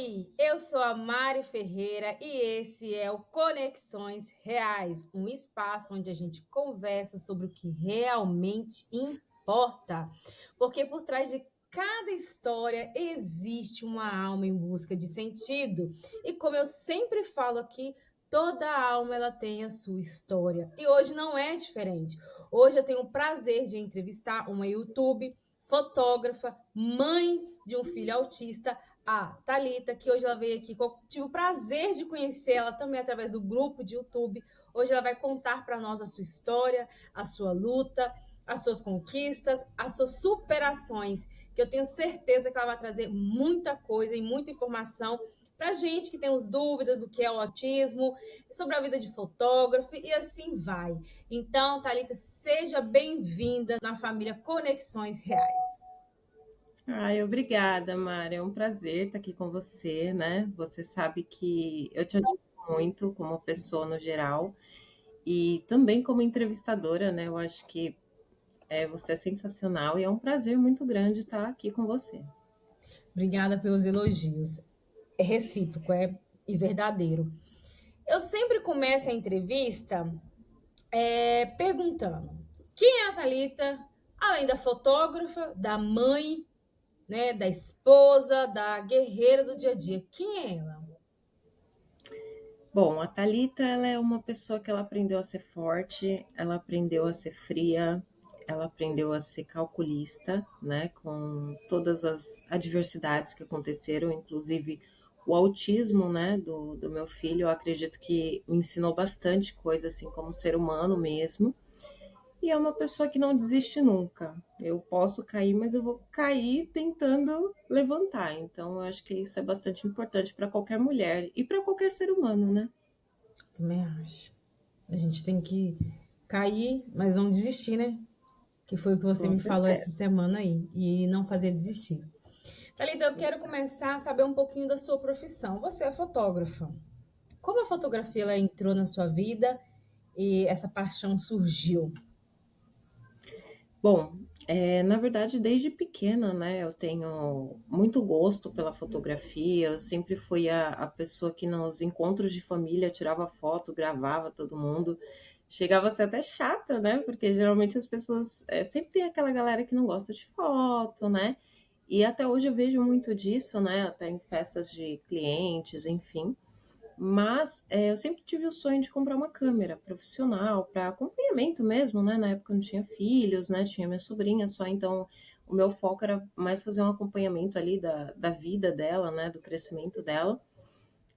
Oi, eu sou a Mari Ferreira e esse é o Conexões Reais, um espaço onde a gente conversa sobre o que realmente importa. Porque por trás de cada história existe uma alma em busca de sentido. E como eu sempre falo aqui, toda alma ela tem a sua história. E hoje não é diferente. Hoje eu tenho o prazer de entrevistar uma YouTube fotógrafa, mãe de um filho autista, a Thalita, que hoje ela veio aqui. Eu tive o prazer de conhecer ela também através do grupo de YouTube. Hoje ela vai contar para nós a sua história, a sua luta, as suas conquistas, as suas superações, que eu tenho certeza que ela vai trazer muita coisa e muita informação para gente que temos dúvidas do que é o autismo, sobre a vida de fotógrafo e assim vai. Então, Thalita, seja bem-vinda na família Conexões Reais. Ai, obrigada, Mari. É um prazer estar aqui com você, né? Você sabe que eu te admiro muito como pessoa no geral e também como entrevistadora, né? Eu acho que você é sensacional e é um prazer muito grande estar aqui com você. Obrigada pelos elogios. É recíproco, é e verdadeiro. Eu sempre começo a entrevista perguntando quem é a Thalita, além da fotógrafa, da mãe, né, da esposa, da guerreira do dia a dia. Quem é ela? Bom, a Thalita, ela é uma pessoa que ela aprendeu a ser forte, ela aprendeu a ser fria, ela aprendeu a ser calculista, né, com todas as adversidades que aconteceram, inclusive o autismo, né, do meu filho, eu acredito que me ensinou bastante coisa, assim, como ser humano mesmo, e é uma pessoa que não desiste nunca. Eu posso cair, mas eu vou cair tentando levantar, então eu acho que isso é bastante importante para qualquer mulher e para qualquer ser humano, né? Também acho. A gente tem que cair, mas não desistir, né? Que foi o que você Com me falou essa certeza. semana aí. E não fazer desistir. Thalita, eu quero Exato. começar a saber um pouquinho da sua profissão. Você é fotógrafa. Como a fotografia ela entrou na sua vida e essa paixão surgiu? Bom, na verdade, desde pequena, né, eu tenho muito gosto pela fotografia. Eu sempre fui a pessoa que nos encontros de família tirava foto, gravava todo mundo. Chegava a ser até chata, né? Porque geralmente as pessoas sempre tem aquela galera que não gosta de foto, né? E até hoje eu vejo muito disso, né? Até em festas de clientes, enfim. Mas eu sempre tive o sonho de comprar uma câmera profissional para acompanhamento mesmo, né? Na época eu não tinha filhos, né? Tinha minha sobrinha só, então o meu foco era mais fazer um acompanhamento ali da vida dela, né? Do crescimento dela.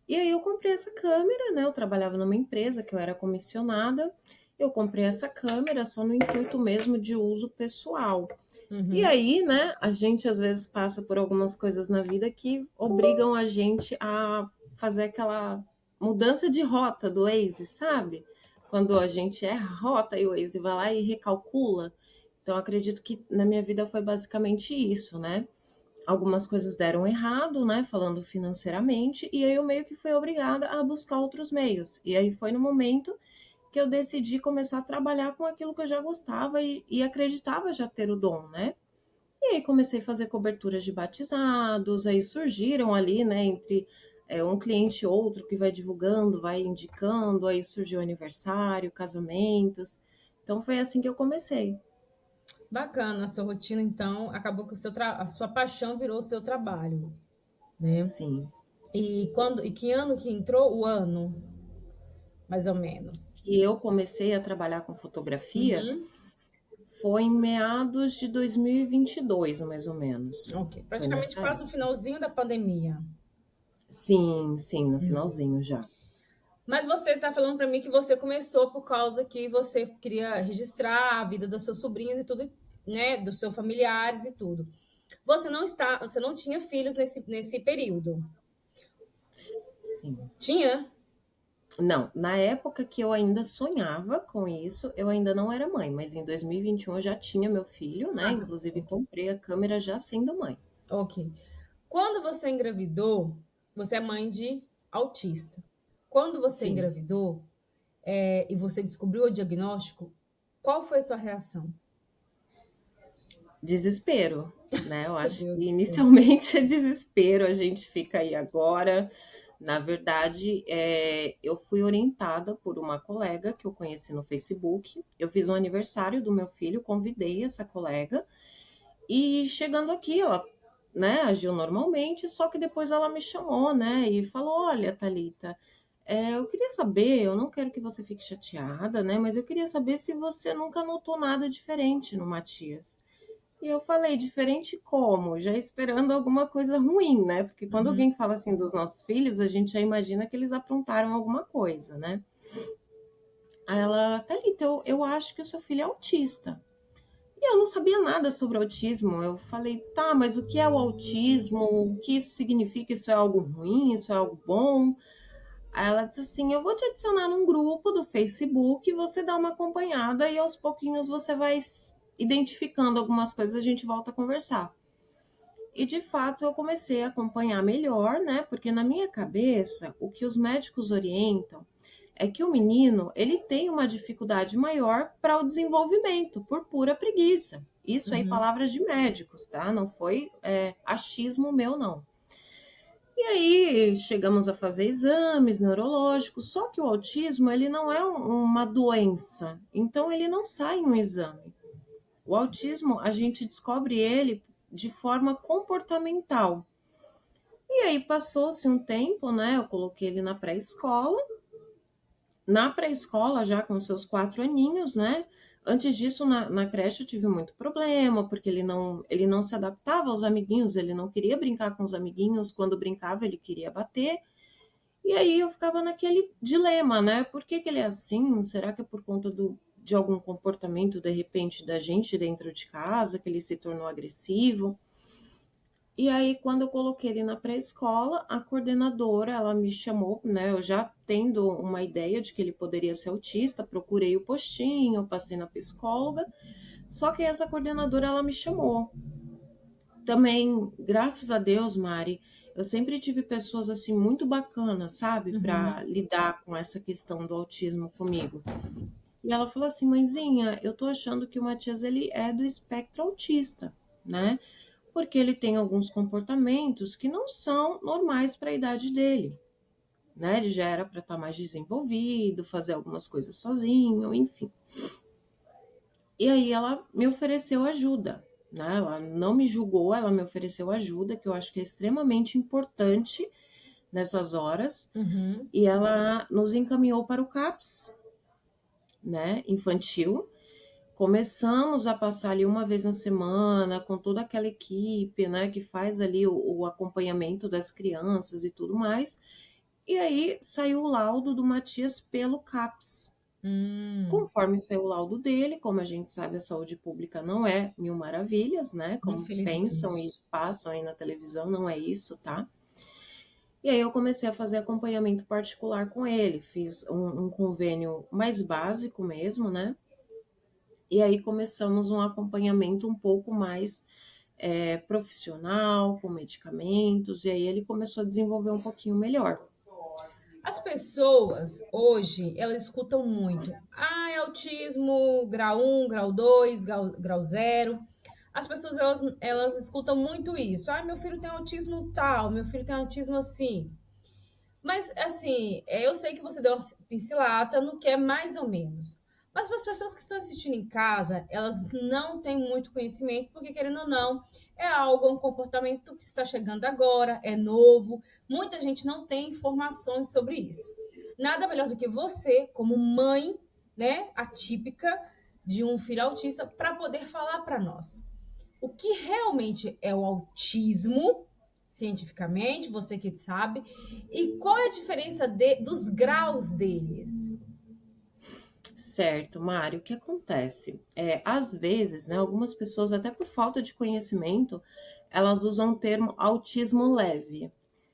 E aí eu comprei essa câmera, né? Eu trabalhava numa empresa que eu era comissionada. Eu comprei essa câmera só no intuito mesmo de uso pessoal. E Uhum. aí, né, a gente às vezes passa por algumas coisas na vida que obrigam a gente a fazer aquela mudança de rota do Waze, sabe? Quando a gente erra a rota e o Waze vai lá e recalcula. Então, acredito que na minha vida foi basicamente isso, né? Algumas coisas deram errado, né, falando financeiramente, e aí eu meio que fui obrigada a buscar outros meios. E aí foi no momento que eu decidi começar a trabalhar com aquilo que eu já gostava e acreditava já ter o dom, né? E aí comecei a fazer coberturas de batizados, aí surgiram ali, né, entre um cliente e outro que vai divulgando, vai indicando, aí surgiu aniversário, casamentos. Então foi assim que eu comecei. Bacana, a sua rotina, então, acabou que a sua paixão virou o seu trabalho, né? Sim. E que ano que entrou? O ano, mais ou E menos. eu comecei a trabalhar com fotografia Uhum. foi em meados de 2022, mais ou menos. Ok. Foi Praticamente nessa quase no época. finalzinho da pandemia. Sim, sim, no finalzinho já. Mas você está falando para mim que você começou por causa que você queria registrar a vida das suas sobrinhas e tudo, né, dos seus familiares e tudo. Você não tinha filhos nesse período. Sim. Tinha? Não, na época que eu ainda sonhava com isso, eu ainda não era mãe, mas em 2021 eu já tinha meu filho, né? Ah, Inclusive ok. comprei a câmera já sendo mãe. Ok. Quando você engravidou, você é mãe de autista. Quando você Sim. engravidou, e você descobriu o diagnóstico, qual foi a sua reação? Desespero, né? Eu Meu acho que Deus. inicialmente é desespero, a gente fica aí agora. Na verdade, eu fui orientada por uma colega que eu conheci no Facebook. Eu fiz um aniversário do meu filho, convidei essa colega, e chegando aqui, ela, né, agiu normalmente, só que depois ela me chamou, né, e falou: Olha, Thalita, eu queria saber, eu não quero que você fique chateada, né, mas eu queria saber se você nunca notou nada diferente no Matias. E eu falei, diferente como? Já esperando alguma coisa ruim, né? Porque quando Uhum, alguém fala assim dos nossos filhos, a gente já imagina que eles aprontaram alguma coisa, né? Aí ela, Thalita, eu acho que o seu filho é autista. E eu não sabia nada sobre autismo. Eu falei, tá, mas o que é o autismo? O que isso significa? Isso é algo ruim? Isso é algo bom? Aí ela disse assim: eu vou te adicionar num grupo do Facebook, você dá uma acompanhada e aos pouquinhos você vai identificando algumas coisas, a gente volta a conversar. E de fato eu comecei a acompanhar melhor, né? Porque na minha cabeça, o que os médicos orientam é que o menino ele tem uma dificuldade maior para o desenvolvimento, por pura preguiça. Isso aí, uhum. palavras de médicos, tá? Não foi achismo meu, não. E aí chegamos a fazer exames neurológicos, só que o autismo ele não é uma doença, então ele não sai em um exame. O autismo a gente descobre ele de forma comportamental. E aí passou-se um tempo, né? Eu coloquei ele na pré-escola. Na pré-escola, já com seus 4 aninhos, né? Antes disso, na creche, eu tive muito problema, porque ele não se adaptava aos amiguinhos, ele não queria brincar com os amiguinhos, quando brincava, ele queria bater. E aí eu ficava naquele dilema, né? Por que, que ele é assim? Será que é por conta de algum comportamento, de repente, da gente dentro de casa, que ele se tornou agressivo? E aí, quando eu coloquei ele na pré-escola, a coordenadora, ela me chamou, né? Eu já tendo uma ideia de que ele poderia ser autista, procurei o postinho, passei na psicóloga, só que essa coordenadora, ela me chamou. Também, graças a Deus, Mari, eu sempre tive pessoas assim muito bacanas, sabe, Uhum. para lidar com essa questão do autismo comigo. E ela falou assim, mãezinha, eu tô achando que o Matias ele é do espectro autista, né? Porque ele tem alguns comportamentos que não são normais para a idade dele, né? Ele já era para estar mais desenvolvido, fazer algumas coisas sozinho, enfim. E aí ela me ofereceu ajuda, né? Ela não me julgou, ela me ofereceu ajuda, que eu acho que é extremamente importante nessas horas, Uhum. e ela nos encaminhou para o CAPS, né, infantil. Começamos a passar ali uma vez na semana com toda aquela equipe, né, que faz ali o acompanhamento das crianças e tudo mais. E aí saiu o laudo do Matias pelo CAPS. Hum. Conforme saiu o laudo dele, como a gente sabe, a saúde pública não é mil maravilhas, né? Como pensam e Infelizmente. passam aí na televisão, não é isso, tá? E aí eu comecei a fazer acompanhamento particular com ele, fiz um convênio mais básico mesmo, né? E aí começamos um acompanhamento um pouco mais profissional, com medicamentos, e aí ele começou a desenvolver um pouquinho melhor. As pessoas hoje, elas escutam muito. Ah, é autismo grau um, grau 2, grau 0. As pessoas, elas escutam muito isso. Ah, meu filho tem autismo tal, meu filho tem autismo assim. Mas, assim, eu sei que você deu uma pincelada no que é mais ou menos. Mas para as pessoas que estão assistindo em casa, elas não têm muito conhecimento, porque, querendo ou não, é algo, um comportamento que está chegando agora, é novo. Muita gente não tem informações sobre isso. Nada melhor do que você, como mãe, né, atípica de um filho autista, para poder falar para nós o que realmente é o autismo, cientificamente, você que sabe, e qual é a diferença dos graus deles. Certo, Mário, o que acontece? Às vezes, né, algumas pessoas, até por falta de conhecimento, elas usam o termo autismo leve.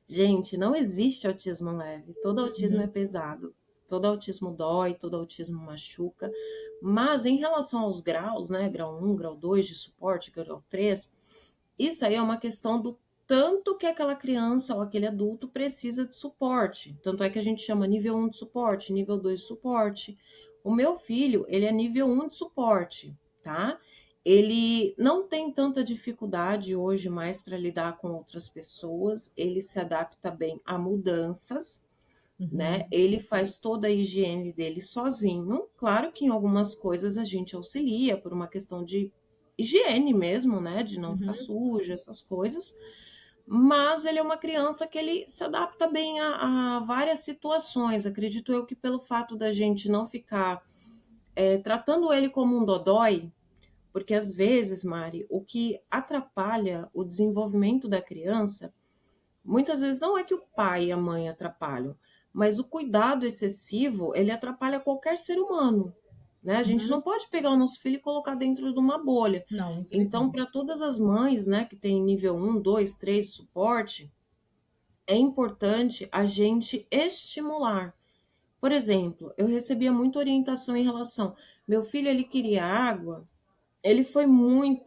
Gente, não existe autismo leve. Todo autismo é Uhum. pesado. Todo autismo dói, todo autismo machuca. Mas em relação aos graus, né, grau um, grau 2 de suporte, grau 3, isso aí é uma questão do tanto que aquela criança ou aquele adulto precisa de suporte. Tanto é que a gente chama nível um de suporte, nível 2 de suporte. O meu filho, ele é nível um de suporte, tá? Ele não tem tanta dificuldade hoje mais para lidar com outras pessoas, ele se adapta bem a mudanças, né? Uhum, Ele faz toda a higiene dele sozinho. Claro que em algumas coisas a gente auxilia por uma questão de higiene mesmo, né? De não ficar uhum, sujo, essas coisas. Mas ele é uma criança que ele se adapta bem a várias situações. Acredito eu que pelo fato da gente não ficar tratando ele como um dodói, porque às vezes, Mari, o que atrapalha o desenvolvimento da criança, muitas vezes não é que o pai e a mãe atrapalham, mas o cuidado excessivo, ele atrapalha qualquer ser humano, né? A gente não uhum. pode pegar o nosso filho e colocar dentro de uma bolha. Não, Então, para infelizmente. todas as mães, né, que tem nível 1, 2, 3 suporte, é importante a gente estimular. Por exemplo, eu recebia muita orientação em relação, meu filho ele queria água,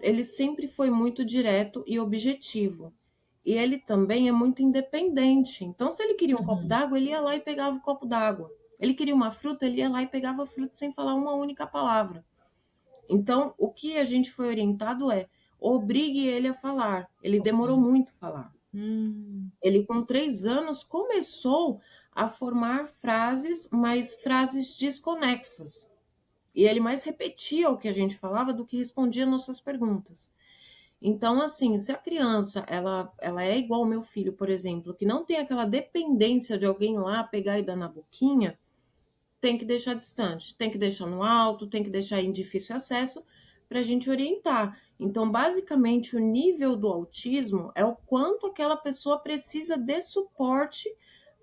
ele sempre foi muito direto e objetivo. E ele também é muito independente. Então, se ele queria um copo Uhum, d'água, ele ia lá e pegava o copo d'água. Ele queria uma fruta, ele ia lá e pegava a fruta sem falar uma única palavra. Então, o que a gente foi orientado é obrigue ele a falar. Ele ok. demorou muito a falar. Hum, Ele, com 3 anos, começou a formar frases, mas frases desconexas. E ele mais repetia o que a gente falava do que respondia nossas perguntas. Então, assim, se a criança ela é igual ao meu filho, por exemplo, que não tem aquela dependência de alguém lá pegar e dar na boquinha, tem que deixar distante, tem que deixar no alto, tem que deixar em difícil acesso para a gente orientar. Então, basicamente, o nível do autismo é o quanto aquela pessoa precisa de suporte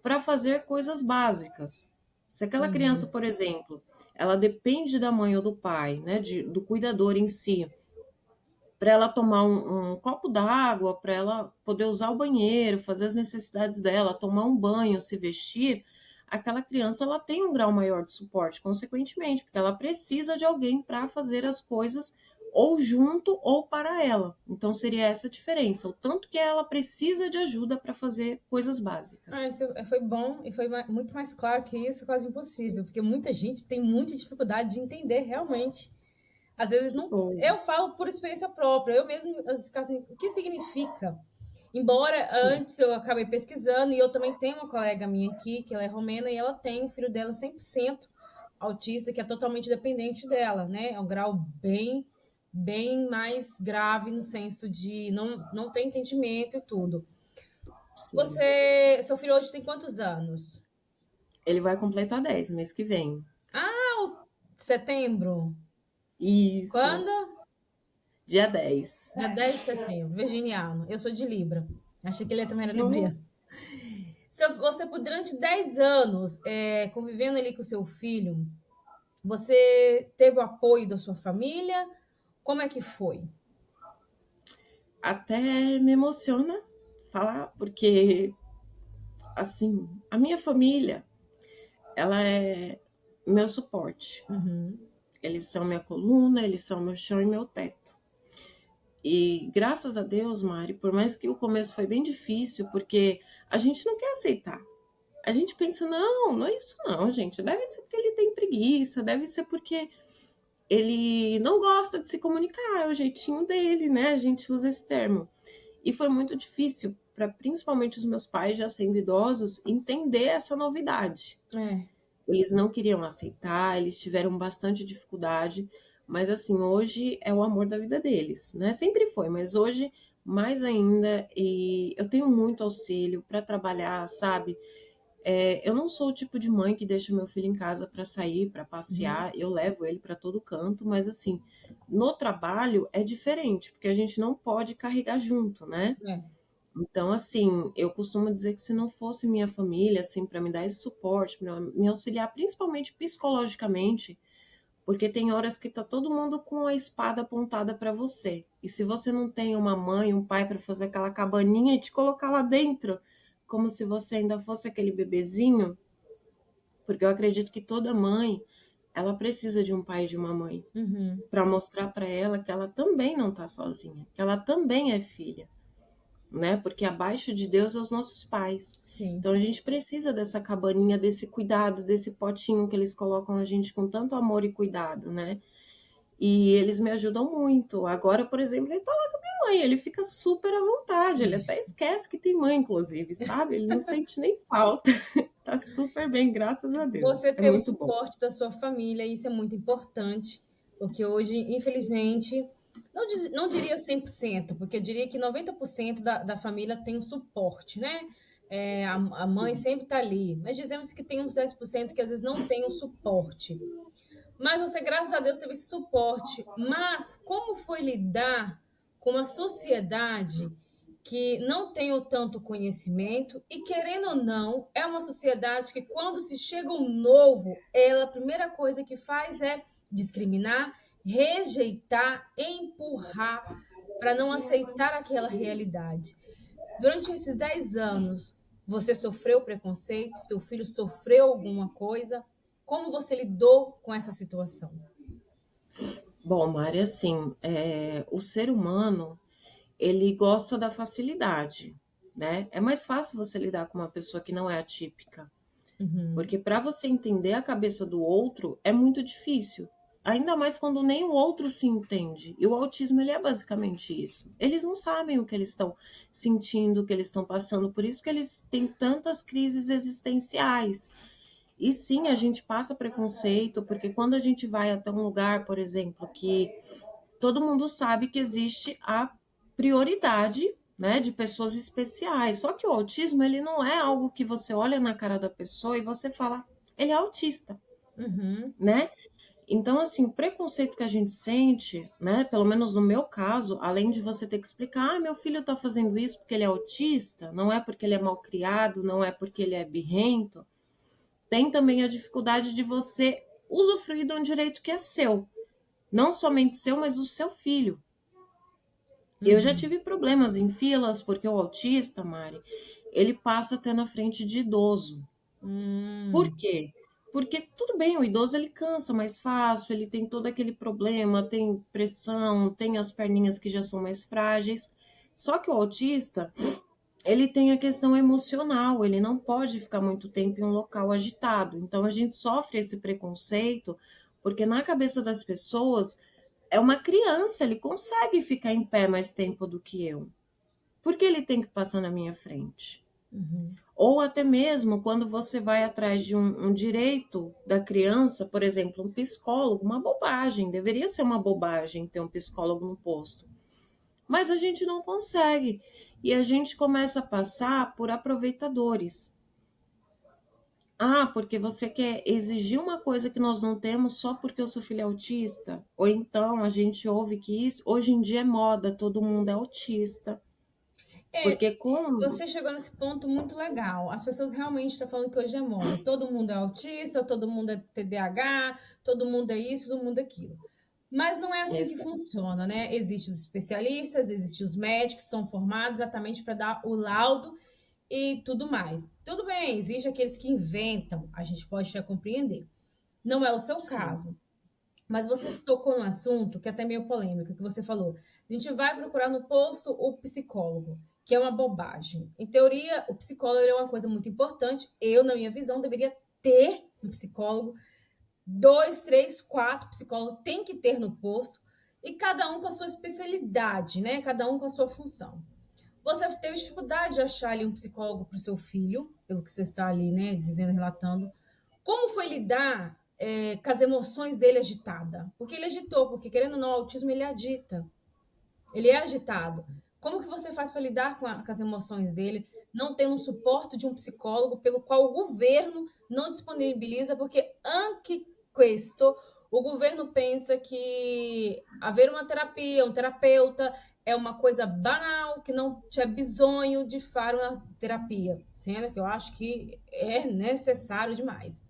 para fazer coisas básicas. Se aquela criança, entendi. por exemplo, ela depende da mãe ou do pai, né, do cuidador em si, para ela tomar um copo d'água, para ela poder usar o banheiro, fazer as necessidades dela, tomar um banho, se vestir, aquela criança ela tem um grau maior de suporte, consequentemente, porque ela precisa de alguém para fazer as coisas ou junto ou para ela. Então seria essa a diferença, o tanto que ela precisa de ajuda para fazer coisas Ah, básicas. isso foi bom e foi muito mais claro que isso, quase impossível, porque muita gente tem muita dificuldade de entender realmente. Às vezes Que não. bom. Eu falo por experiência própria, eu mesmo, assim, o que significa? Embora Sim, antes eu acabei pesquisando, e eu também tenho uma colega minha aqui, que ela é romena, e ela tem o filho dela 100% autista, que é totalmente dependente dela, né? É um grau bem mais grave no senso de não ter entendimento e tudo. sim. Seu filho hoje tem quantos anos? Ele vai completar 10 mês que vem. Setembro? Isso, Quando? dia 10. Dia 10 de setembro, virginiano. Eu sou de Libra. Achei que ele também era libriano. Se você, por durante 10 anos, convivendo ali com seu filho, você teve o apoio da sua família? Como é que foi? Até me emociona falar, porque, assim, a minha família, ela é meu suporte. Uhum, Eles são minha coluna, eles são meu chão e meu teto. E graças a Deus, Mari, por mais que o começo foi bem difícil, porque a gente não quer aceitar. A gente pensa, não, não é isso não, gente. Deve ser porque ele tem preguiça, deve ser porque ele não gosta de se comunicar, é o jeitinho dele, né? A gente usa esse termo. E foi muito difícil para principalmente os meus pais, já sendo idosos, entender essa novidade. é, Eles não queriam aceitar, eles tiveram bastante dificuldade, mas assim, hoje é o amor da vida deles, né? Sempre foi, mas hoje mais ainda, e eu tenho muito auxílio para trabalhar, sabe? Eu não sou o tipo de mãe que deixa meu filho em casa para sair, para uhum, passear, eu levo ele para todo canto, mas assim, no trabalho é diferente, porque a gente não pode carregar junto, né? é, Então, assim, eu costumo dizer que se não fosse minha família, assim, para me dar esse suporte, para me auxiliar, principalmente psicologicamente, porque tem horas que tá todo mundo com a espada apontada para você. E se você não tem uma mãe, um pai para fazer aquela cabaninha e te colocar lá dentro, como se você ainda fosse aquele bebezinho, porque eu acredito que toda mãe, ela precisa de um pai e de uma mãe, uhum, para mostrar para ela que ela também não tá sozinha, que ela também é filha, né? Porque abaixo de Deus são os nossos pais. sim. Então a gente precisa dessa cabaninha, desse cuidado, desse potinho que eles colocam a gente com tanto amor e cuidado, né? E eles me ajudam muito. Agora, por exemplo, ele tá lá com a minha mãe, ele fica super à vontade, ele até esquece que tem mãe, inclusive, sabe? Ele não sente nem falta. Tá super bem, graças a Deus. Você É ter o muito bom. suporte da sua família, isso é muito importante, porque hoje, infelizmente, não diria 100%, porque eu diria que 90% da família tem um suporte, né? A mãe Sim. sempre está ali, mas dizemos que tem uns 10% que às vezes não tem um suporte. Mas você, graças a Deus, teve esse suporte. Mas como foi lidar com uma sociedade que não tem o tanto conhecimento e, querendo ou não, é uma sociedade que, quando se chega um novo, ela, a primeira coisa que faz é discriminar, rejeitar, empurrar para não aceitar aquela realidade. Durante esses 10 anos, você sofreu preconceito? Seu filho sofreu alguma coisa? Como você lidou com essa situação? Bom, Mari, assim, o ser humano, ele gosta da facilidade, né? É mais fácil você lidar com uma pessoa que não é atípica, Uhum, porque para você entender a cabeça do outro é muito difícil. Ainda mais quando nem o outro se entende. E o autismo, ele é basicamente isso. Eles não sabem o que eles estão sentindo, o que eles estão passando, por isso que eles têm tantas crises existenciais. E sim, a gente passa preconceito, porque quando a gente vai até um lugar, por exemplo, que todo mundo sabe que existe a prioridade, né, de pessoas especiais. Só que o autismo, ele não é algo que você olha na cara da pessoa e você fala, ele é autista, uhum, né? Então, assim, o preconceito que a gente sente, né, pelo menos no meu caso, além de você ter que explicar, meu filho tá fazendo isso porque ele é autista, não é porque ele é mal criado, não é porque ele é birrento, tem também a dificuldade de você usufruir de um direito que é seu. Não somente seu, mas o seu filho. Eu já uhum, tive problemas em filas, porque o autista, Mari, ele passa até na frente de idoso. Por hum, quê? Porque tudo bem, o idoso ele cansa mais fácil, ele tem todo aquele problema, tem pressão, tem as perninhas que já são mais frágeis. Só que o autista, ele tem a questão emocional, ele não pode ficar muito tempo em um local agitado. Então a gente sofre esse preconceito porque na cabeça das pessoas é uma criança, ele consegue ficar em pé mais tempo do que eu. Por que ele tem que passar na minha frente? uhum. Ou até mesmo quando você vai atrás de um direito da criança, por exemplo, um psicólogo, uma bobagem, deveria ser uma bobagem ter um psicólogo no posto. Mas a gente não consegue. E a gente começa a passar por aproveitadores. Ah, porque você quer exigir uma coisa que nós não temos só porque o seu filho é autista? Ou então a gente ouve que isso, hoje em dia é moda, todo mundo é autista. É, Porque como? você chegou nesse ponto muito legal. As pessoas realmente estão falando que hoje é moda. Todo mundo é autista, todo mundo é TDAH, todo mundo é isso, todo mundo é aquilo. Mas não é assim que Essa, funciona, né? Existem os especialistas, existem os médicos que são formados exatamente para dar o laudo e tudo mais. Tudo bem, existe aqueles que inventam, a gente pode até compreender. Não é o seu sim, caso. Mas você tocou no assunto que é até meio polêmico, que você falou. A gente vai procurar no posto o psicólogo, que é uma bobagem. Em teoria, o psicólogo é uma coisa muito importante. Eu, na minha visão, deveria ter um psicólogo, dois, três, quatro psicólogos tem que ter no posto, e cada um com a sua especialidade, né? Cada um com a sua função. Você teve dificuldade de achar ali um psicólogo para o seu filho, pelo que você está ali, né, dizendo, relatando. Como foi lidar com as emoções dele agitada? Porque ele agitou, porque querendo ou não, o autismo ele agita, ele é agitado. Como que você faz para lidar com as emoções dele, não tendo um suporte de um psicólogo pelo qual o governo não disponibiliza, porque anche questo, o governo pensa que haver uma terapia, um terapeuta, é uma coisa banal, que não te é bisonho de fazer uma terapia, sendo que eu acho que é necessário demais.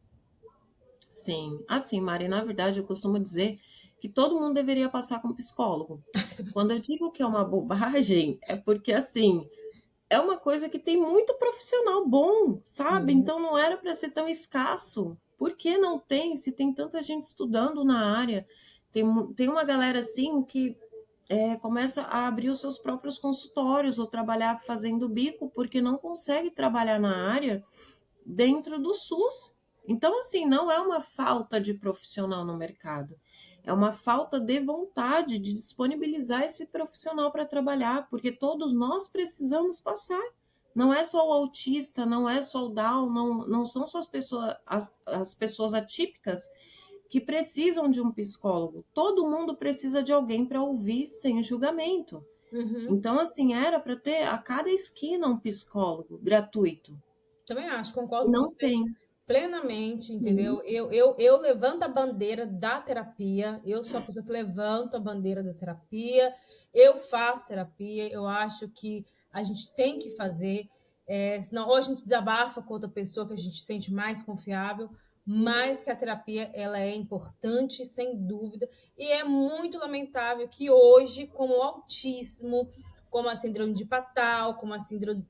sim. Assim, Mari, na verdade, eu costumo dizer que todo mundo deveria passar com um psicólogo. Quando eu digo que é uma bobagem, é porque, assim, é uma coisa que tem muito profissional bom, sabe? Uhum. Então não era para ser tão escasso. Por que não tem, se tem tanta gente estudando na área? Tem uma galera assim que começa a abrir os seus próprios consultórios ou trabalhar fazendo bico porque não consegue trabalhar na área dentro do SUS. Então, assim, não é uma falta de profissional no mercado. é uma falta de vontade de disponibilizar esse profissional para trabalhar, porque todos nós precisamos passar. Não é só o autista, não é só o Down, não são só as pessoas atípicas que precisam de um psicólogo. Todo mundo precisa de alguém para ouvir sem julgamento. Uhum. Então, assim, era para ter a cada esquina um psicólogo gratuito. Também acho, E concordo com não você tem. plenamente, Sim. entendeu? Eu levanto a bandeira da terapia, eu sou a pessoa que levanta a bandeira da terapia, eu faço terapia, eu acho que a gente tem que fazer, senão ou a gente desabafa com outra pessoa que a gente sente mais confiável, mas que a terapia ela é importante, sem dúvida, e é muito lamentável que hoje, como o autismo, como a síndrome de Patal, como a síndrome,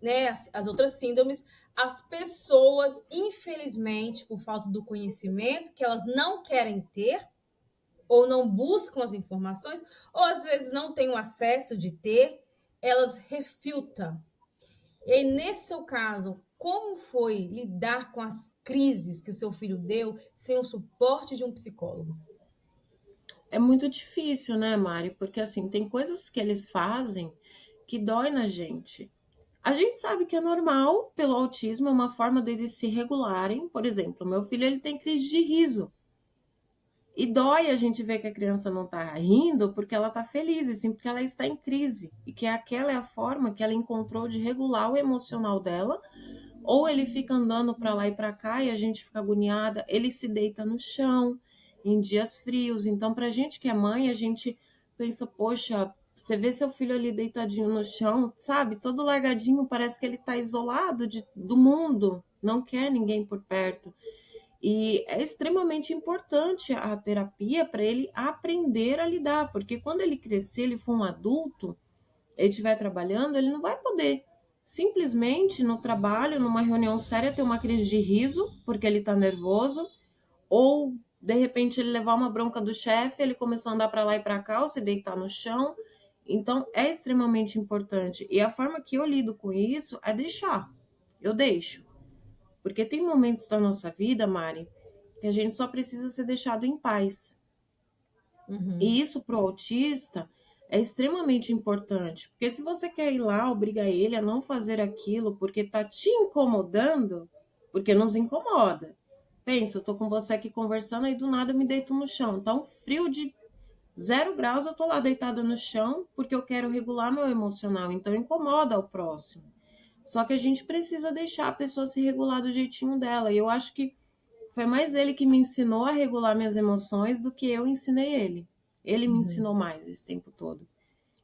né, as outras síndromes, as pessoas, infelizmente, por falta do conhecimento, que elas não querem ter, ou não buscam as informações, ou às vezes não têm o acesso de ter, elas refiltram. E aí, nesse seu caso, como foi lidar com as crises que o seu filho deu sem o suporte de um psicólogo? É muito difícil, né, Mari? Porque assim, tem coisas que eles fazem que dói na gente. A gente sabe que é normal pelo autismo, é uma forma deles se regularem. Por exemplo, meu filho ele tem crise de riso. E dói a gente ver que a criança não está rindo porque ela está feliz, e sim porque ela está em crise. E que aquela é a forma que ela encontrou de regular o emocional dela. Ou ele fica andando para lá e para cá e a gente fica agoniada, ele se deita no chão em dias frios. Então, para a gente que é mãe, a gente pensa, poxa, você vê seu filho ali deitadinho no chão, sabe? Todo largadinho, parece que ele está isolado do mundo, não quer ninguém por perto. E é extremamente importante a terapia para ele aprender a lidar, porque quando ele crescer, ele for um adulto, ele estiver trabalhando, ele não vai poder simplesmente no trabalho, numa reunião séria, ter uma crise de riso, porque ele está nervoso, ou de repente ele levar uma bronca do chefe, ele começar a andar para lá e para cá, ou se deitar no chão. Então é extremamente importante. E a forma que eu lido com isso é deixar. Eu deixo. Porque tem momentos da nossa vida, Mari, que a gente só precisa ser deixado em paz. Uhum. E isso para o autista é extremamente importante, porque se você quer ir lá, obriga ele a não fazer aquilo porque está te incomodando, porque nos incomoda. Pensa, eu tô com você aqui conversando e do nada eu me deito no chão. Tá um frio de 0 graus, eu tô lá deitada no chão porque eu quero regular meu emocional, então incomoda o próximo. Só que a gente precisa deixar a pessoa se regular do jeitinho dela. E eu acho que foi mais ele que me ensinou a regular minhas emoções do que eu ensinei ele. Ele me Uhum. ensinou mais esse tempo todo.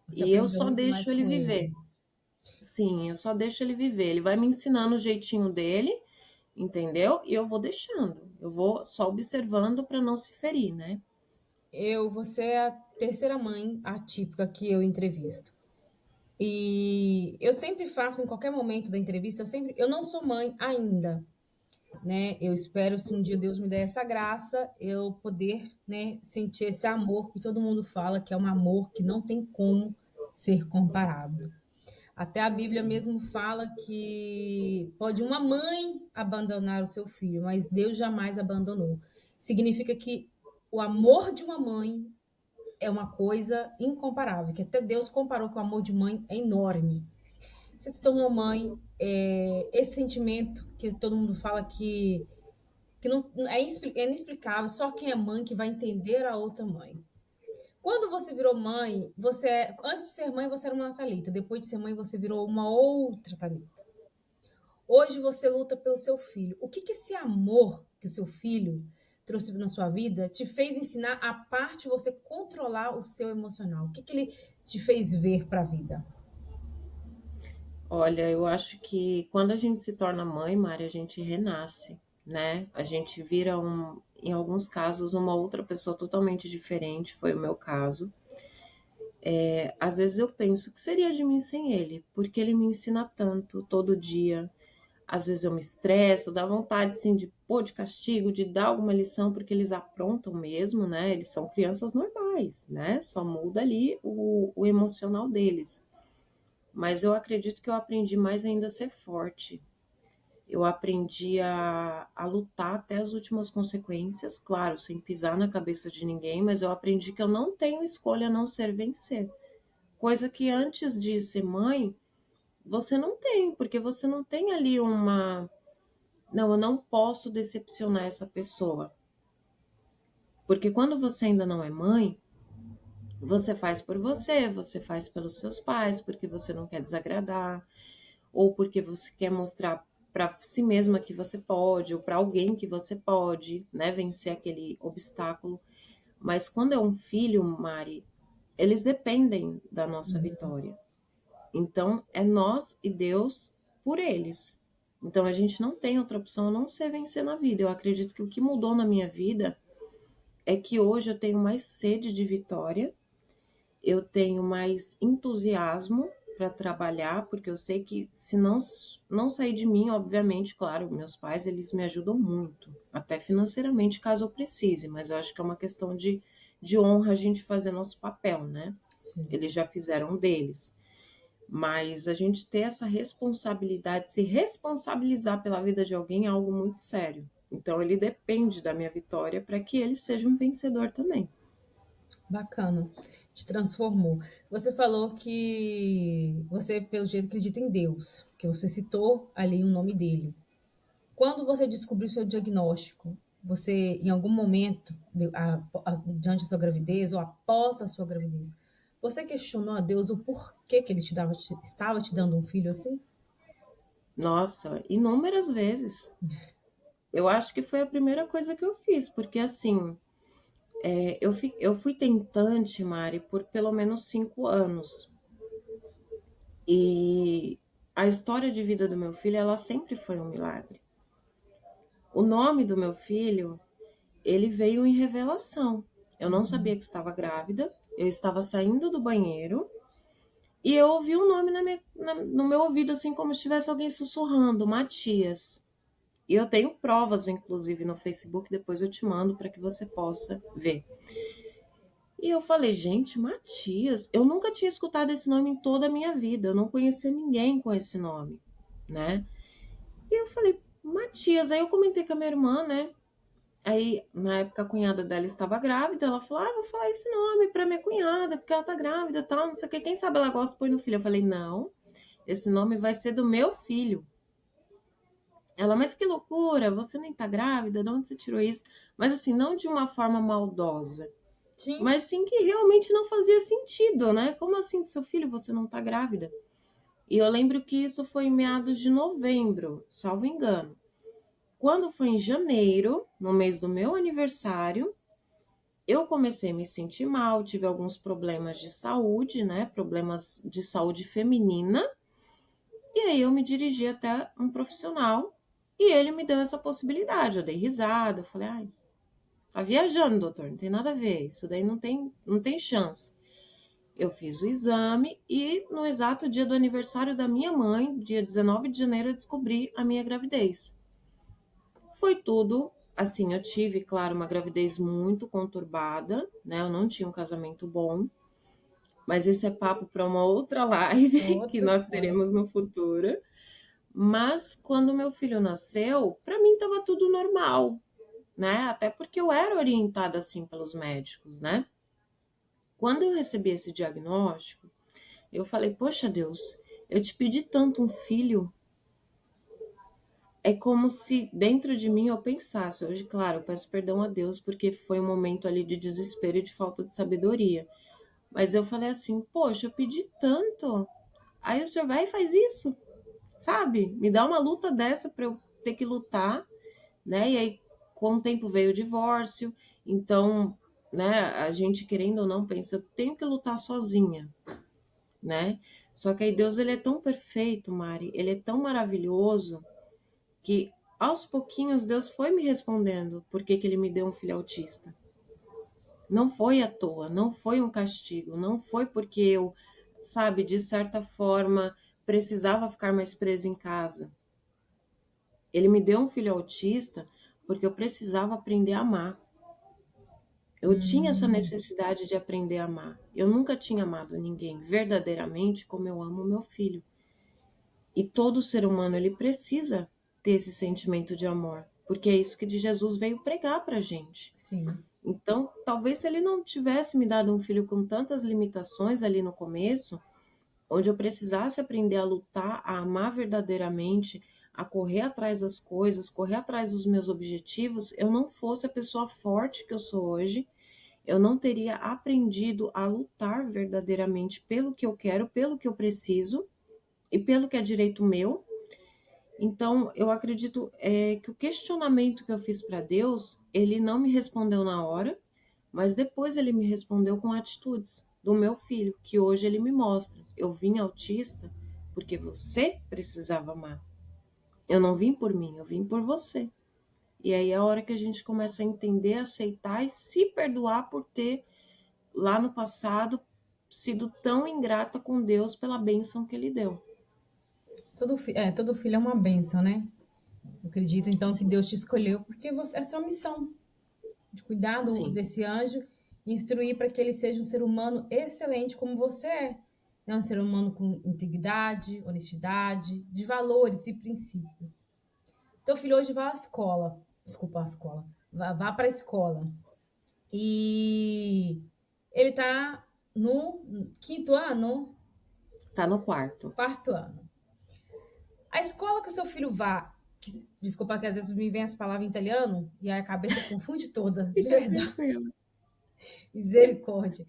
Você E eu aprendeu só muito deixo mais ele com ele. viver. Sim, eu só deixo ele viver. Ele vai me ensinando o jeitinho dele, entendeu? E eu vou deixando. Eu vou só observando para não se ferir, né? Você é a terceira mãe atípica que eu entrevisto. E eu sempre faço, em qualquer momento da entrevista, eu não sou mãe ainda, né? Eu espero, se um dia Deus me der essa graça, eu poder, né, sentir esse amor que todo mundo fala que é um amor que não tem como ser comparado. Até a Bíblia Sim. mesmo fala que pode uma mãe abandonar o seu filho, mas Deus jamais abandonou. Significa que o amor de uma mãe é uma coisa incomparável, que até Deus comparou que o amor de mãe é enorme. Você se tornou mãe, esse sentimento que todo mundo fala que não é inexplicável, só quem é mãe que vai entender a outra mãe. Quando você virou mãe, antes de ser mãe você era uma Thalita, depois de ser mãe você virou uma outra Thalita. Hoje você luta pelo seu filho. O que esse amor que o seu filho trouxe na sua vida te fez ensinar a parte de você controlar o seu emocional? O que ele te fez ver para a vida? Olha, eu acho que quando a gente se torna mãe, Mari, a gente renasce, né? A gente vira em alguns casos, uma outra pessoa totalmente diferente, foi o meu caso. Às vezes eu penso, o que seria de mim sem ele? Porque ele me ensina tanto, todo dia. Às vezes eu me estresso, dá vontade, sim, de pôr de castigo, de dar alguma lição, porque eles aprontam mesmo, né? Eles são crianças normais, né? Só muda ali o emocional deles. Mas eu acredito que eu aprendi mais ainda a ser forte, Eu aprendi a lutar até as últimas consequências, claro, sem pisar na cabeça de ninguém, mas eu aprendi que eu não tenho escolha a não ser vencer. Coisa que antes de ser mãe, você não tem, porque você não tem ali uma. Não, eu não posso decepcionar essa pessoa. Porque quando você ainda não é mãe, você faz por você, você faz pelos seus pais, porque você não quer desagradar, ou porque você quer mostrar para si mesma que você pode, ou para alguém que você pode, né, vencer aquele obstáculo. Mas quando é um filho, Mari, eles dependem da nossa vitória. Então, é nós e Deus por eles. Então, a gente não tem outra opção a não ser vencer na vida. Eu acredito que o que mudou na minha vida é que hoje eu tenho mais sede de vitória, eu tenho mais entusiasmo para trabalhar, porque eu sei que se não sair de mim, obviamente, claro, meus pais, eles me ajudam muito, até financeiramente, caso eu precise, mas eu acho que é uma questão de honra a gente fazer nosso papel, né? Sim. Eles já fizeram deles. Mas a gente ter essa responsabilidade, se responsabilizar pela vida de alguém é algo muito sério. Então ele depende da minha vitória para que ele seja um vencedor também. Bacana. Te transformou. Você falou que você, pelo jeito, acredita em Deus, que você citou ali o nome dele. Quando você descobriu o seu diagnóstico, você, em algum momento, diante da sua gravidez ou após a sua gravidez, você questionou a Deus o porquê que ele estava te dando um filho assim? Nossa, inúmeras vezes. Eu acho que foi a primeira coisa que eu fiz, porque assim, eu fui tentante, Mari, por pelo menos 5 anos. E a história de vida do meu filho, ela sempre foi um milagre. O nome do meu filho, ele veio em revelação. Eu não sabia que estava grávida, eu estava saindo do banheiro e eu ouvi o nome no meu ouvido, assim como se tivesse alguém sussurrando, Matias. E eu tenho provas, inclusive, no Facebook, depois eu te mando para que você possa ver. E eu falei, gente, Matias, eu nunca tinha escutado esse nome em toda a minha vida, eu não conhecia ninguém com esse nome, né? E eu falei, Matias, aí eu comentei com a minha irmã, né? Aí, na época, a cunhada dela estava grávida, ela falou, vou falar esse nome pra minha cunhada, porque ela tá grávida e tal, não sei o que, quem sabe ela gosta, põe no filho. Eu falei, não, esse nome vai ser do meu filho. Ela, mas que loucura, você nem tá grávida, de onde você tirou isso? Mas assim, não de uma forma maldosa, Sim. mas sim que realmente não fazia sentido, né? Como assim, do seu filho, você não tá grávida? E eu lembro que isso foi em meados de novembro, salvo engano. Quando foi em janeiro, no mês do meu aniversário, eu comecei a me sentir mal, tive alguns problemas de saúde, né? Problemas de saúde feminina. E aí eu me dirigi até um profissional e ele me deu essa possibilidade. Eu dei risada, eu falei, ai, tá viajando, doutor, não tem nada a ver, isso daí não tem chance. Eu fiz o exame e no exato dia do aniversário da minha mãe, dia 19 de janeiro, eu descobri a minha gravidez. Foi tudo assim, eu tive, claro, uma gravidez muito conturbada, né? Eu não tinha um casamento bom, mas esse é papo para uma outra live que Outra nós história. teremos no futuro. Mas quando meu filho nasceu, para mim estava tudo normal, né? Até porque eu era orientada assim pelos médicos, né? Quando eu recebi esse diagnóstico, eu falei: "Poxa, Deus, eu te pedi tanto um filho". É como se dentro de mim eu pensasse, hoje, claro, eu peço perdão a Deus porque foi um momento ali de desespero e de falta de sabedoria. Mas eu falei assim: "Poxa, eu pedi tanto. Aí o senhor vai e faz isso?", sabe? Me dá uma luta dessa para eu ter que lutar, né? E aí, com o tempo veio o divórcio, então, né, a gente querendo ou não pensa, eu tenho que lutar sozinha, né? Só que aí Deus, ele é tão perfeito, Mari, ele é tão maravilhoso que aos pouquinhos Deus foi me respondendo por que ele me deu um filho autista. Não foi à toa, não foi um castigo, não foi porque eu, sabe, de certa forma, precisava ficar mais presa em casa. Ele me deu um filho autista porque eu precisava aprender a amar. Eu tinha essa Hum, necessidade de aprender a amar. Eu nunca tinha amado ninguém verdadeiramente como eu amo meu filho. E todo ser humano, ele precisa ter esse sentimento de amor, porque é isso que Jesus veio pregar pra gente. Sim. Então, talvez se ele não tivesse me dado um filho com tantas limitações ali no começo, onde eu precisasse aprender a lutar, a amar verdadeiramente, a correr atrás das coisas, correr atrás dos meus objetivos, eu não fosse a pessoa forte que eu sou hoje, eu não teria aprendido a lutar verdadeiramente pelo que eu quero, pelo que eu preciso e pelo que é direito meu. Então, eu acredito que o questionamento que eu fiz para Deus, ele não me respondeu na hora, mas depois ele me respondeu com atitudes do meu filho, que hoje ele me mostra. Eu vim autista porque você precisava amar. Eu não vim por mim, eu vim por você. E aí é a hora que a gente começa a entender, aceitar e se perdoar por ter, lá no passado, sido tão ingrata com Deus pela bênção que ele deu. Todo filho é uma bênção, né? Eu acredito, então, que Sim, Deus te escolheu porque é sua missão de cuidar sim. desse anjo e instruir para que ele seja um ser humano excelente como você é. É um ser humano com integridade, honestidade, de valores e princípios. Teu filho hoje vai à escola. Desculpa, à escola. Vá para a escola. E ele está no quinto ano, Tá no quarto. quarto ano. A escola que o seu filho vá, desculpa que às vezes me vem as palavras em italiano e a cabeça confunde toda, de Fica verdade. tranquilo. Misericórdia.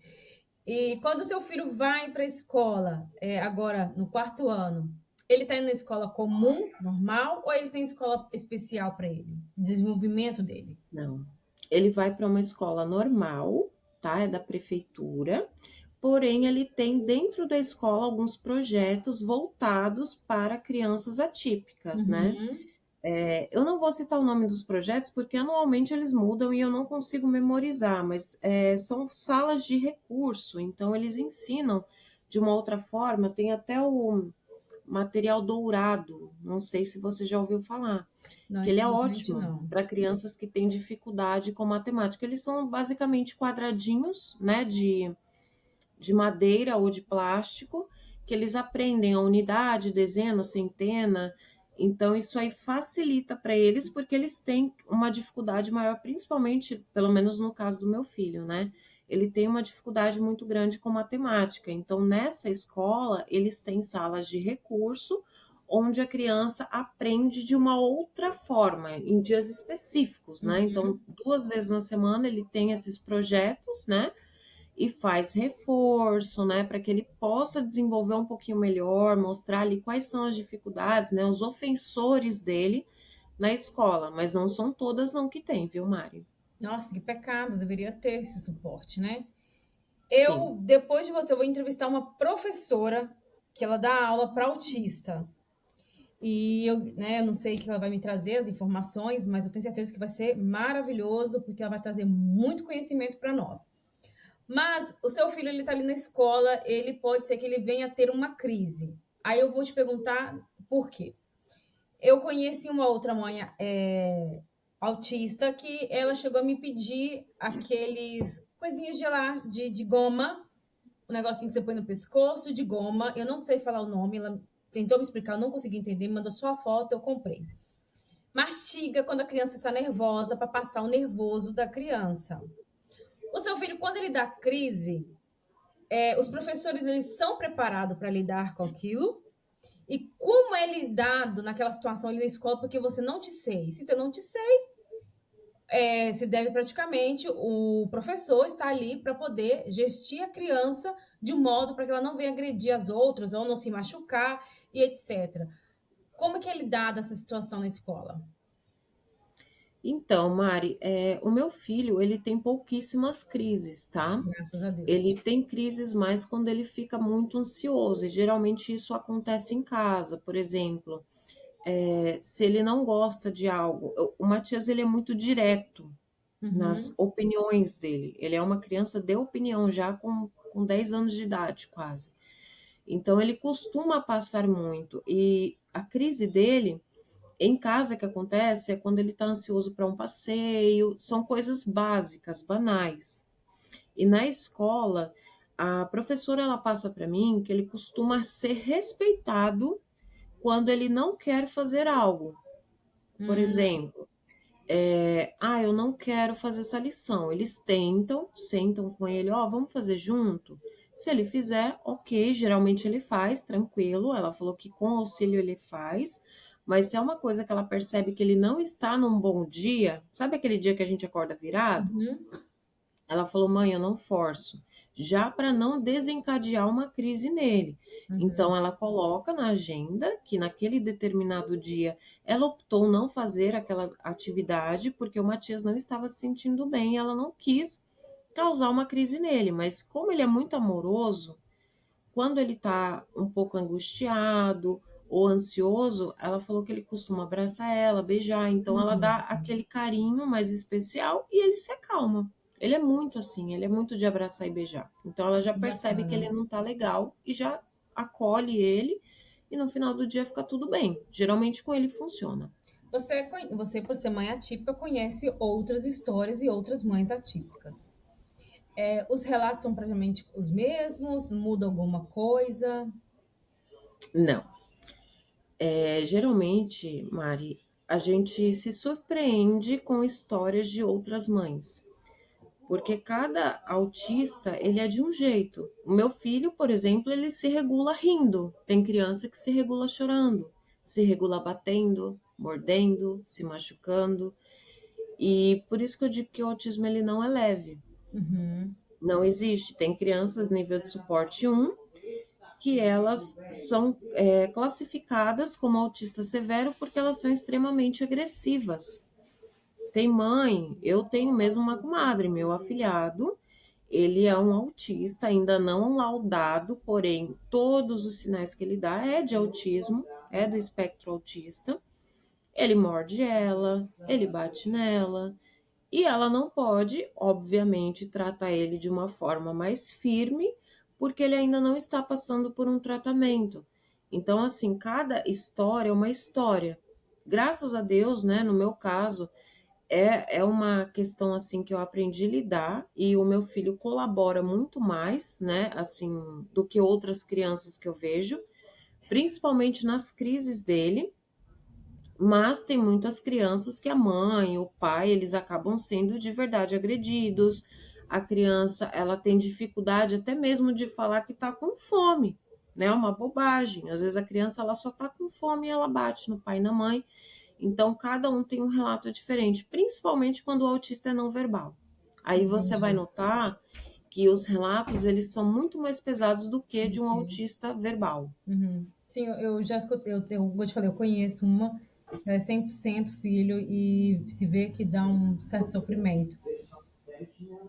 E quando o seu filho vai para a escola, agora no quarto ano, ele está indo na escola comum, normal, ou ele tem escola especial para ele? Desenvolvimento dele? Não. Ele vai para uma escola normal, tá? É da prefeitura. Porém, ele tem dentro da escola alguns projetos voltados para crianças atípicas, né? Uhum. Eu não vou citar o nome dos projetos porque anualmente eles mudam e eu não consigo memorizar, mas são salas de recurso, então eles ensinam de uma outra forma. Tem até o material dourado, não sei se você já ouviu falar, Não, que ele é infelizmente ótimo não. para crianças que têm dificuldade com matemática. Eles são basicamente quadradinhos, né, de madeira ou de plástico, que eles aprendem a unidade, dezena, centena. Então, isso aí facilita para eles, porque eles têm uma dificuldade maior, principalmente, pelo menos no caso do meu filho, né? Ele tem uma dificuldade muito grande com matemática. Então, nessa escola, eles têm salas de recurso, onde a criança aprende de uma outra forma, em dias específicos, né? Então, Uhum. 2 vezes na semana ele tem esses projetos, né? E faz reforço, né, para que ele possa desenvolver um pouquinho melhor, mostrar ali quais são as dificuldades, né, os ofensores dele na escola, mas não são todas não que tem, viu, Mari? Nossa, que pecado, deveria ter esse suporte, né? Sim. Depois de você, eu vou entrevistar uma professora que ela dá aula para autista. E eu não sei que ela vai me trazer as informações, mas eu tenho certeza que vai ser maravilhoso, porque ela vai trazer muito conhecimento para nós. Mas o seu filho, ele está ali na escola, ele pode ser que ele venha a ter uma crise. Aí eu vou te perguntar por quê. Eu conheci uma outra mãe autista que ela chegou a me pedir aqueles coisinhas de lá, de goma, um negocinho que você põe no pescoço, de goma. Eu não sei falar o nome, ela tentou me explicar, eu não consegui entender, me mandou só a foto, eu comprei. Mastiga quando a criança está nervosa para passar o nervoso da criança. O seu filho, quando ele dá crise, os professores eles são preparados para lidar com aquilo. E como é lidado naquela situação ali na escola, porque você não te sei. Se eu não te sei, se deve praticamente o professor estar ali para poder gestir a criança de um modo para que ela não venha agredir as outras ou não se machucar e etc. Como é que é lidada essa situação na escola? Então, Mari, o meu filho, ele tem pouquíssimas crises, tá? Graças a Ele Deus. tem crises mais quando ele fica muito ansioso, e geralmente isso acontece em casa, por exemplo, se ele não gosta de algo. O Matias, ele é muito direto nas Uhum. opiniões dele. Ele é uma criança de opinião já com 10 anos de idade, quase. Então, ele costuma passar muito. E a crise dele, em casa, que acontece é quando ele está ansioso para um passeio, são coisas básicas, banais. E na escola, a professora ela passa para mim que ele costuma ser respeitado quando ele não quer fazer algo. Por Hum, exemplo, eu não quero fazer essa lição. Eles tentam, sentam com ele, ó, vamos fazer junto? Se ele fizer, ok, geralmente ele faz, tranquilo. Ela falou que com auxílio ele faz, mas se é uma coisa que ela percebe que ele não está num bom dia, sabe aquele dia que a gente acorda virado? uhum, Ela falou: mãe, eu não forço, já para não desencadear uma crise nele. uhum. Então, ela coloca na agenda que naquele determinado dia ela optou não fazer aquela atividade porque o Matias não estava se sentindo bem e ela não quis causar uma crise nele. Mas, como ele é muito amoroso, quando ele está um pouco angustiado ou ansioso, ela falou que ele costuma abraçar ela, beijar, então ela dá aquele carinho mais especial e ele se acalma. Ele é muito assim, ele é muito de abraçar e beijar. Então ela já percebe que Bacana. ele não tá legal e já acolhe ele e no final do dia fica tudo bem. Geralmente com ele funciona. Você, por ser mãe atípica, conhece outras histórias e outras mães atípicas. Os relatos são praticamente os mesmos? Muda alguma coisa? Não. Geralmente, Mari, a gente se surpreende com histórias de outras mães. Porque cada autista, ele é de um jeito. O meu filho, por exemplo, ele se regula rindo. Tem criança que se regula chorando, se regula batendo, mordendo, se machucando. E por isso que eu digo que o autismo ele não é leve. Uhum, Não existe. Tem crianças nível de suporte um que elas são classificadas como autista severo porque elas são extremamente agressivas. Tem mãe, eu tenho mesmo uma comadre, meu afilhado, ele é um autista, ainda não laudado, porém, todos os sinais que ele dá é de autismo, é do espectro autista. Ele morde ela, ele bate nela, e ela não pode, obviamente, tratar ele de uma forma mais firme, porque ele ainda não está passando por um tratamento. Então, assim, cada história é uma história. Graças a Deus, né, no meu caso, é uma questão assim que eu aprendi a lidar e o meu filho colabora muito mais, né, assim, do que outras crianças que eu vejo, principalmente nas crises dele, mas tem muitas crianças que a mãe, o pai, eles acabam sendo de verdade agredidos. A criança, ela tem dificuldade até mesmo de falar que está com fome, né? Uma bobagem. Às vezes a criança ela só está com fome e ela bate no pai e na mãe. Então, cada um tem um relato diferente, principalmente quando o autista é não verbal. Aí você vai entendi. notar que os relatos eles são muito mais pesados do que de um Ok. autista verbal. Uhum. Sim, eu já escutei, como eu te falei, eu conheço uma que é 100% filho e se vê que dá um certo sofrimento.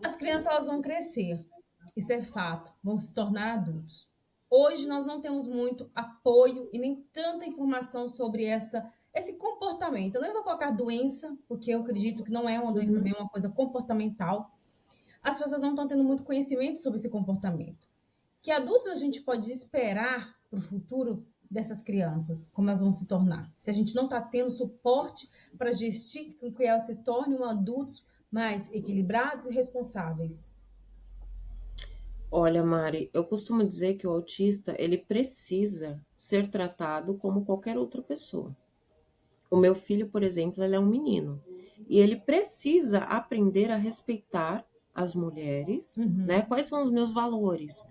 As crianças elas vão crescer, isso é fato, vão se tornar adultos. Hoje nós não temos muito apoio e nem tanta informação sobre esse comportamento. Eu não vou colocar doença, porque eu acredito que não é uma doença Uhum. também, é uma coisa comportamental. As pessoas não estão tendo muito conhecimento sobre esse comportamento. Que adultos a gente pode esperar para o futuro dessas crianças, como elas vão se tornar? Se a gente não está tendo suporte para gestir com que elas se tornem adultos mais equilibrados e responsáveis. Olha, Mari, eu costumo dizer que o autista, ele precisa ser tratado como qualquer outra pessoa. O meu filho, por exemplo, ele é um menino e ele precisa aprender a respeitar as mulheres, né? Uhum, Quais são os meus valores?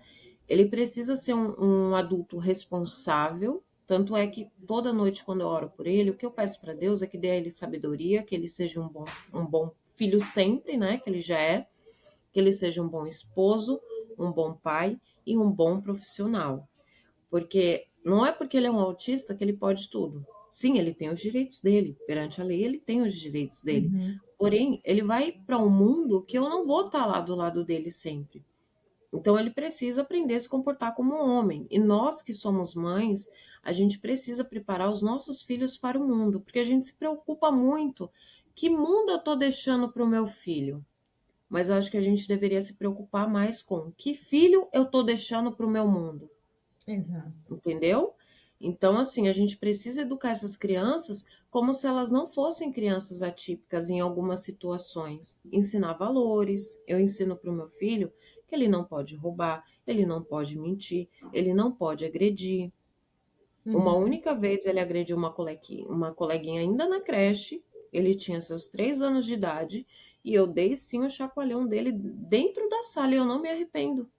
Ele precisa ser um adulto responsável. Tanto é que toda noite, quando eu oro por ele, o que eu peço para Deus é que dê a ele sabedoria, que ele seja um bom filho sempre, né? Que ele já é, que ele seja um bom esposo, um bom pai e um bom profissional. Porque não é porque ele é um autista que ele pode tudo. Sim, ele tem os direitos dele. Perante a lei, ele tem os direitos dele. uhum, Porém, ele vai para um mundo que eu não vou estar lá do lado dele sempre. Então, ele precisa aprender a se comportar como um homem. E nós que somos mães, a gente precisa preparar os nossos filhos para o mundo, porque a gente se preocupa muito. Que mundo eu estou deixando para o meu filho? Mas eu acho que a gente deveria se preocupar mais com que filho eu estou deixando para o meu mundo, exato. entendeu? Então, assim, a gente precisa educar essas crianças como se elas não fossem crianças atípicas em algumas situações. Ensinar valores. Eu ensino para o meu filho que ele não pode roubar, ele não pode mentir, ele não pode agredir. Uma Uhum, única vez ele agrediu uma coleguinha ainda na creche, ele tinha seus 3 anos de idade, e eu dei sim o chacoalhão dele dentro da sala, e eu não me arrependo.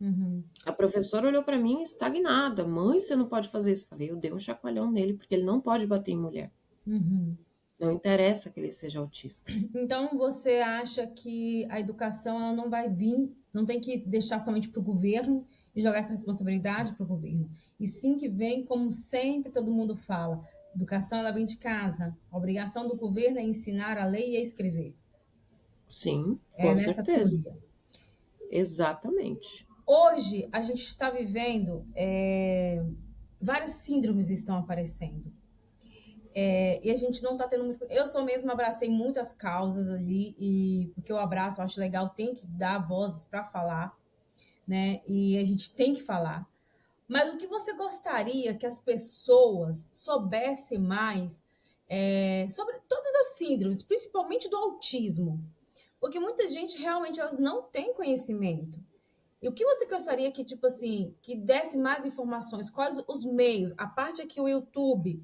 uhum, A professora olhou para mim estagnada. Mãe, você não pode fazer isso. Falei, eu dei um chacoalhão nele, porque ele não pode bater em mulher. uhum. Não interessa que ele seja autista. Então você acha que a educação ela não vai vir, não tem que deixar somente para o governo e jogar essa responsabilidade para o governo, e sim que vem, como sempre todo mundo fala, educação ela vem de casa. A obrigação do governo é ensinar a ler e a escrever. Sim, É com nessa certeza. teoria. Exatamente. Hoje a gente está vivendo várias síndromes estão aparecendo. E a gente não está tendo muito. Eu sou mesmo abracei muitas causas ali e porque eu abraço, eu acho legal, tem que dar vozes para falar, né? E a gente tem que falar. Mas o que você gostaria que as pessoas soubessem mais sobre todas as síndromes, principalmente do autismo? Porque muita gente realmente elas não tem conhecimento. E o que você gostaria que, tipo assim, que desse mais informações? Quais os meios? A parte aqui o YouTube,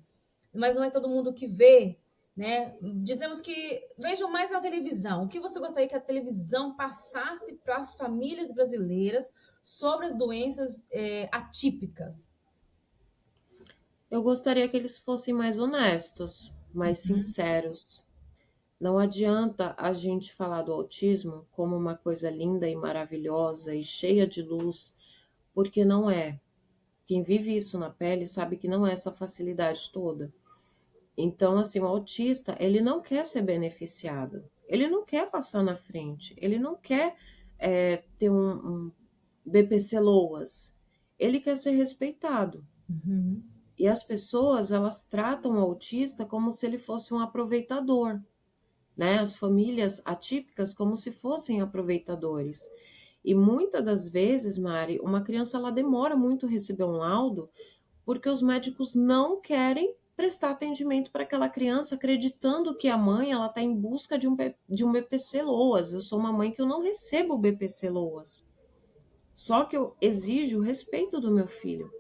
mas não é todo mundo que vê, né? Dizemos que vejam mais na televisão. O que você gostaria que a televisão passasse para as famílias brasileiras sobre as doenças atípicas? Eu gostaria que eles fossem mais honestos, mais sinceros. Não adianta a gente falar do autismo como uma coisa linda e maravilhosa e cheia de luz, porque não é. Quem vive isso na pele sabe que não é essa facilidade toda. Então, assim, o autista, ele não quer ser beneficiado, ele não quer passar na frente, ele não quer ter um BPC Loas, ele quer ser respeitado. Uhum. E as pessoas, elas tratam o autista como se ele fosse um aproveitador, né? As famílias atípicas como se fossem aproveitadores. E muitas das vezes, Mari, uma criança ela demora muito a receber um laudo porque os médicos não querem prestar atendimento para aquela criança, acreditando que a mãe ela está em busca de um BPC Loas. Eu sou uma mãe que eu não recebo o BPC Loas. Só que eu exijo o respeito do meu filho,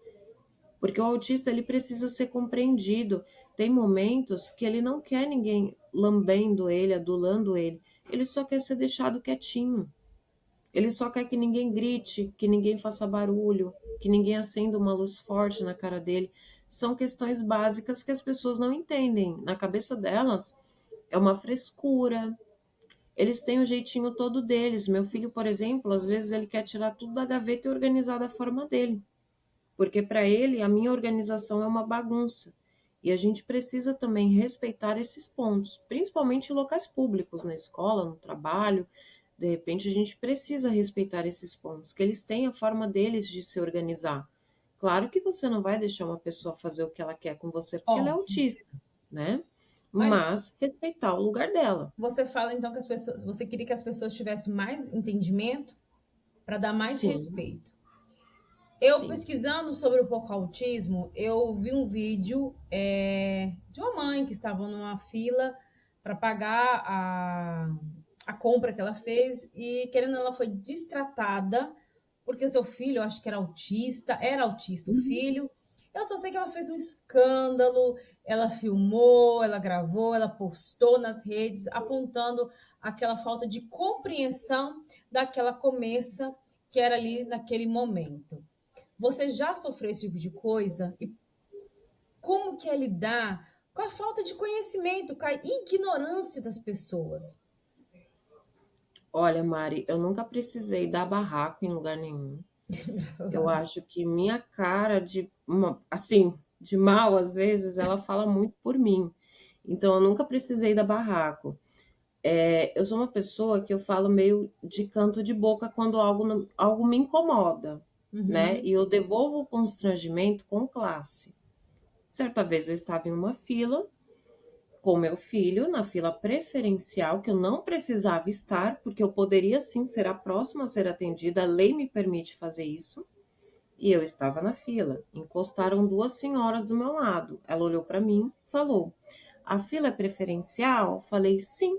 porque o autista ele precisa ser compreendido. Tem momentos que ele não quer ninguém lambendo ele, adulando ele. Ele só quer ser deixado quietinho. Ele só quer que ninguém grite, que ninguém faça barulho, que ninguém acenda uma luz forte na cara dele. São questões básicas que as pessoas não entendem. Na cabeça delas, é uma frescura. Eles têm o jeitinho todo deles. Meu filho, por exemplo, às vezes ele quer tirar tudo da gaveta e organizar da forma dele. Porque para ele, a minha organização é uma bagunça. E a gente precisa também respeitar esses pontos, principalmente em locais públicos, na escola, no trabalho. De repente, a gente precisa respeitar esses pontos, que eles têm a forma deles de se organizar. Claro que você não vai deixar uma pessoa fazer o que ela quer com você, porque ela é Óbvio. autista, né? Mas Mas respeitar o lugar dela. você fala então que as pessoas, você queria que as pessoas tivessem mais entendimento para dar mais Sim, respeito. Eu sim. pesquisando sobre o pouco autismo, eu vi um vídeo de uma mãe que estava numa fila para pagar a compra que ela fez e, querendo ou não, ela foi destratada porque o seu filho, eu acho que era autista o filho. Eu só sei que ela fez um escândalo, ela filmou, ela gravou, ela postou nas redes, apontando aquela falta de compreensão daquela começa que era ali naquele momento. Você já sofreu esse tipo de coisa? E como que é lidar com a falta de conhecimento, com a ignorância das pessoas? Olha, Mari, eu nunca precisei dar barraco em lugar nenhum. Graças a Eu Deus. acho que minha cara assim, de mal, às vezes, ela fala muito por mim. Então, eu nunca precisei dar barraco. Eu sou uma pessoa que eu falo meio de canto de boca quando algo me incomoda, né? Uhum, E eu devolvo o constrangimento com classe. Certa vez eu estava em uma fila com meu filho, na fila preferencial, que eu não precisava estar, porque eu poderia sim ser a próxima a ser atendida, a lei me permite fazer isso. E eu estava na fila. Encostaram duas senhoras do meu lado. Ela olhou para mim, falou: "A fila é preferencial?" Falei: "Sim."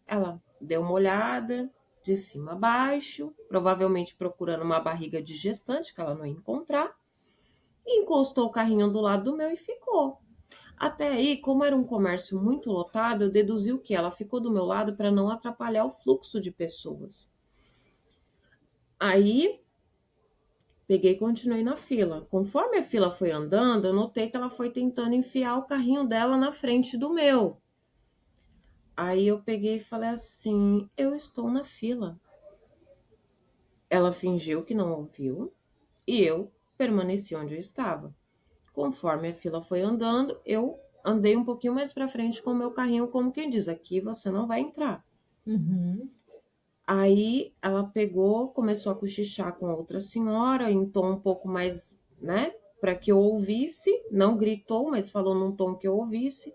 Ela deu uma olhada de cima a baixo, provavelmente procurando uma barriga de gestante que ela não ia encontrar. encostou o carrinho do lado do meu e ficou. Até aí, como era um comércio muito lotado, eu deduzi o que ela ficou do meu lado para não atrapalhar o fluxo de pessoas. Aí, peguei e continuei na fila. Conforme a fila foi andando, eu notei que ela foi tentando enfiar o carrinho dela na frente do meu. Aí eu peguei e falei assim: eu estou na fila. Ela fingiu que não ouviu e eu permaneci onde eu estava. Conforme a fila foi andando, eu andei um pouquinho mais para frente com o meu carrinho, como quem diz: aqui você não vai entrar. Uhum. Aí ela pegou, começou a cochichar com a outra senhora em tom um pouco mais, né, para que eu ouvisse, não gritou, mas falou num tom que eu ouvisse.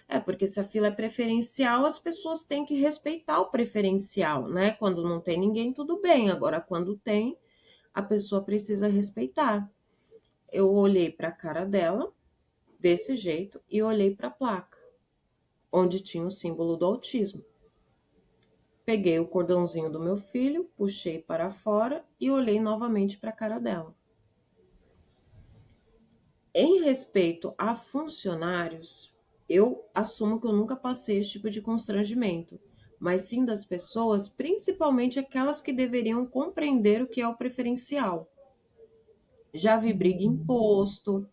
É, porque se a fila é preferencial, as pessoas têm que respeitar o preferencial, né? Quando não tem ninguém, tudo bem. Agora, quando tem, a pessoa precisa respeitar. Eu olhei para a cara dela, desse jeito, e olhei para a placa, onde tinha o símbolo do autismo. Peguei o cordãozinho do meu filho, puxei para fora e olhei novamente para a cara dela. Em respeito a funcionários, eu assumo que eu nunca passei esse tipo de constrangimento, mas sim das pessoas, principalmente aquelas que deveriam compreender o que é o preferencial. Já vi briga em Entendi. posto.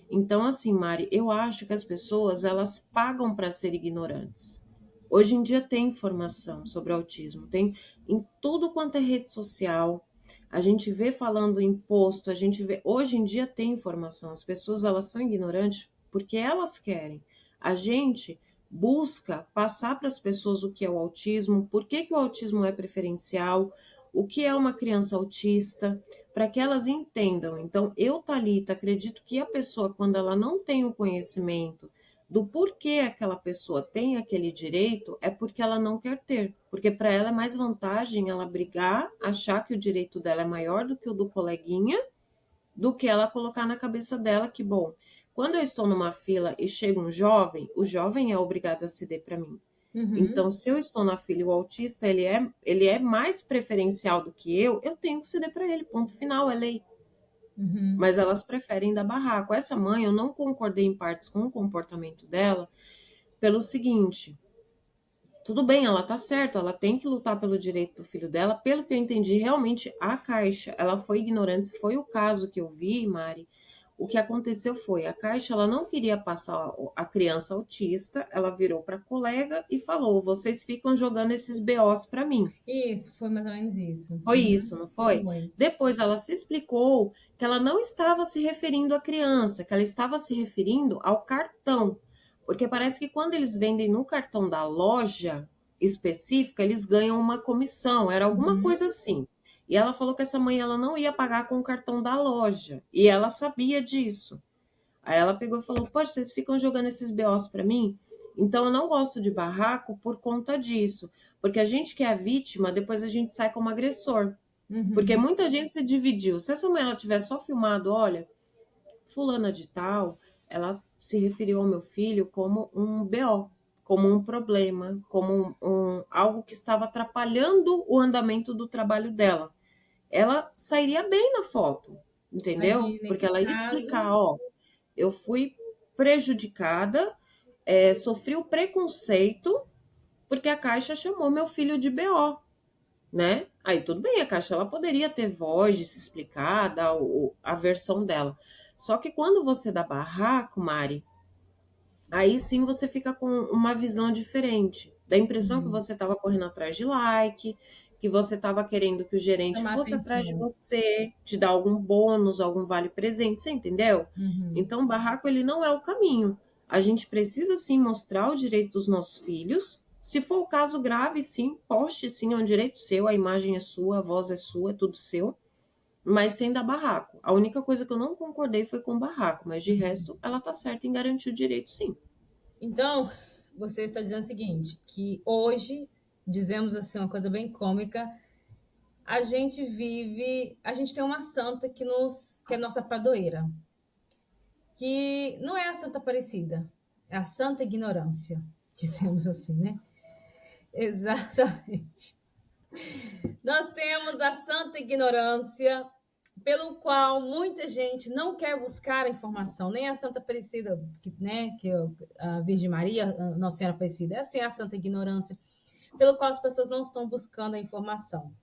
Então, assim, Mari, eu acho que as pessoas elas pagam para ser ignorantes. Hoje em dia tem informação sobre autismo, tem em tudo quanto é rede social. A gente vê falando em posto, a gente vê. Hoje em dia tem informação. As pessoas elas são ignorantes porque elas querem. A gente busca passar para as pessoas o que é o autismo, por que, que o autismo é preferencial, o que é uma criança autista, para que elas entendam. Então, eu, Thalita, acredito que a pessoa, quando ela não tem o conhecimento do porquê aquela pessoa tem aquele direito, é porque ela não quer ter. Porque para ela é mais vantagem ela brigar, achar que o direito dela é maior do que o do coleguinha, do que ela colocar na cabeça dela que, bom, quando eu estou numa fila e chega um jovem, o jovem é obrigado a ceder para mim. Uhum. Então, se eu estou na fila e o autista ele é mais preferencial do que eu tenho que ceder para ele, ponto final, é lei. Uhum. Mas elas preferem dar barraco. Essa mãe, eu não concordei em partes com o comportamento dela, pelo seguinte: tudo bem, ela tá certa, ela tem que lutar pelo direito do filho dela. Pelo que eu entendi, realmente a Caixa, ela foi ignorante. Se foi o caso que eu vi, Mari, o que aconteceu foi, a Caixa, ela não queria passar a criança autista, ela virou para a colega e falou: vocês ficam jogando esses BOs para mim. Isso, foi mais ou menos isso. Foi Uhum. isso, não foi? Foi. Depois ela se explicou que ela não estava se referindo à criança, que ela estava se referindo ao cartão. Porque parece que quando eles vendem no cartão da loja específica, eles ganham uma comissão, era alguma Uhum. coisa assim. E ela falou que essa mãe ela não ia pagar com o cartão da loja, e ela sabia disso. Aí ela pegou e falou: poxa, vocês ficam jogando esses BOs para mim? Então eu não gosto de barraco por conta disso. Porque a gente que é a vítima, depois a gente sai como agressor. Porque Uhum. muita gente se dividiu. Se essa mulher ela tiver só filmado, olha, fulana de tal, ela se referiu ao meu filho como um BO, como um problema, como algo que estava atrapalhando o andamento do trabalho dela. Ela sairia bem na foto, entendeu? Aí, Porque nesse ela ia caso, explicar, ó, eu fui prejudicada, sofri o preconceito porque a Caixa chamou meu filho de BO, né? Aí tudo bem, a Caixa ela poderia ter voz de se explicar, dar a versão dela. Só que quando você dá barraco, Mari, aí sim você fica com uma visão diferente. Dá a impressão que uhum, você estava correndo atrás de like, que você estava querendo que o gerente chamar fosse atrás de atenção. você, te dar algum bônus, algum vale presente, você entendeu? Uhum. Então, o barraco ele não é o caminho. A gente precisa sim mostrar o direito dos nossos filhos. Se for o caso grave, sim, poste sim, é um direito seu, a imagem é sua, a voz é sua, é tudo seu, mas sem dar barraco. A única coisa que eu não concordei foi com o barraco, mas de resto ela tá certa em garantir o direito, sim. Então, você está dizendo o seguinte, que hoje, dizemos assim uma coisa bem cômica, a gente tem uma santa que é nossa padroeira, que não é a Santa Aparecida, é a Santa Ignorância, dizemos assim, né? Exatamente. Nós temos a Santa Ignorância, pelo qual muita gente não quer buscar a informação, nem a Santa Aparecida, que a Virgem Maria, a Nossa Senhora Aparecida, é assim a santa ignorância, pelo qual as pessoas não estão buscando a informação.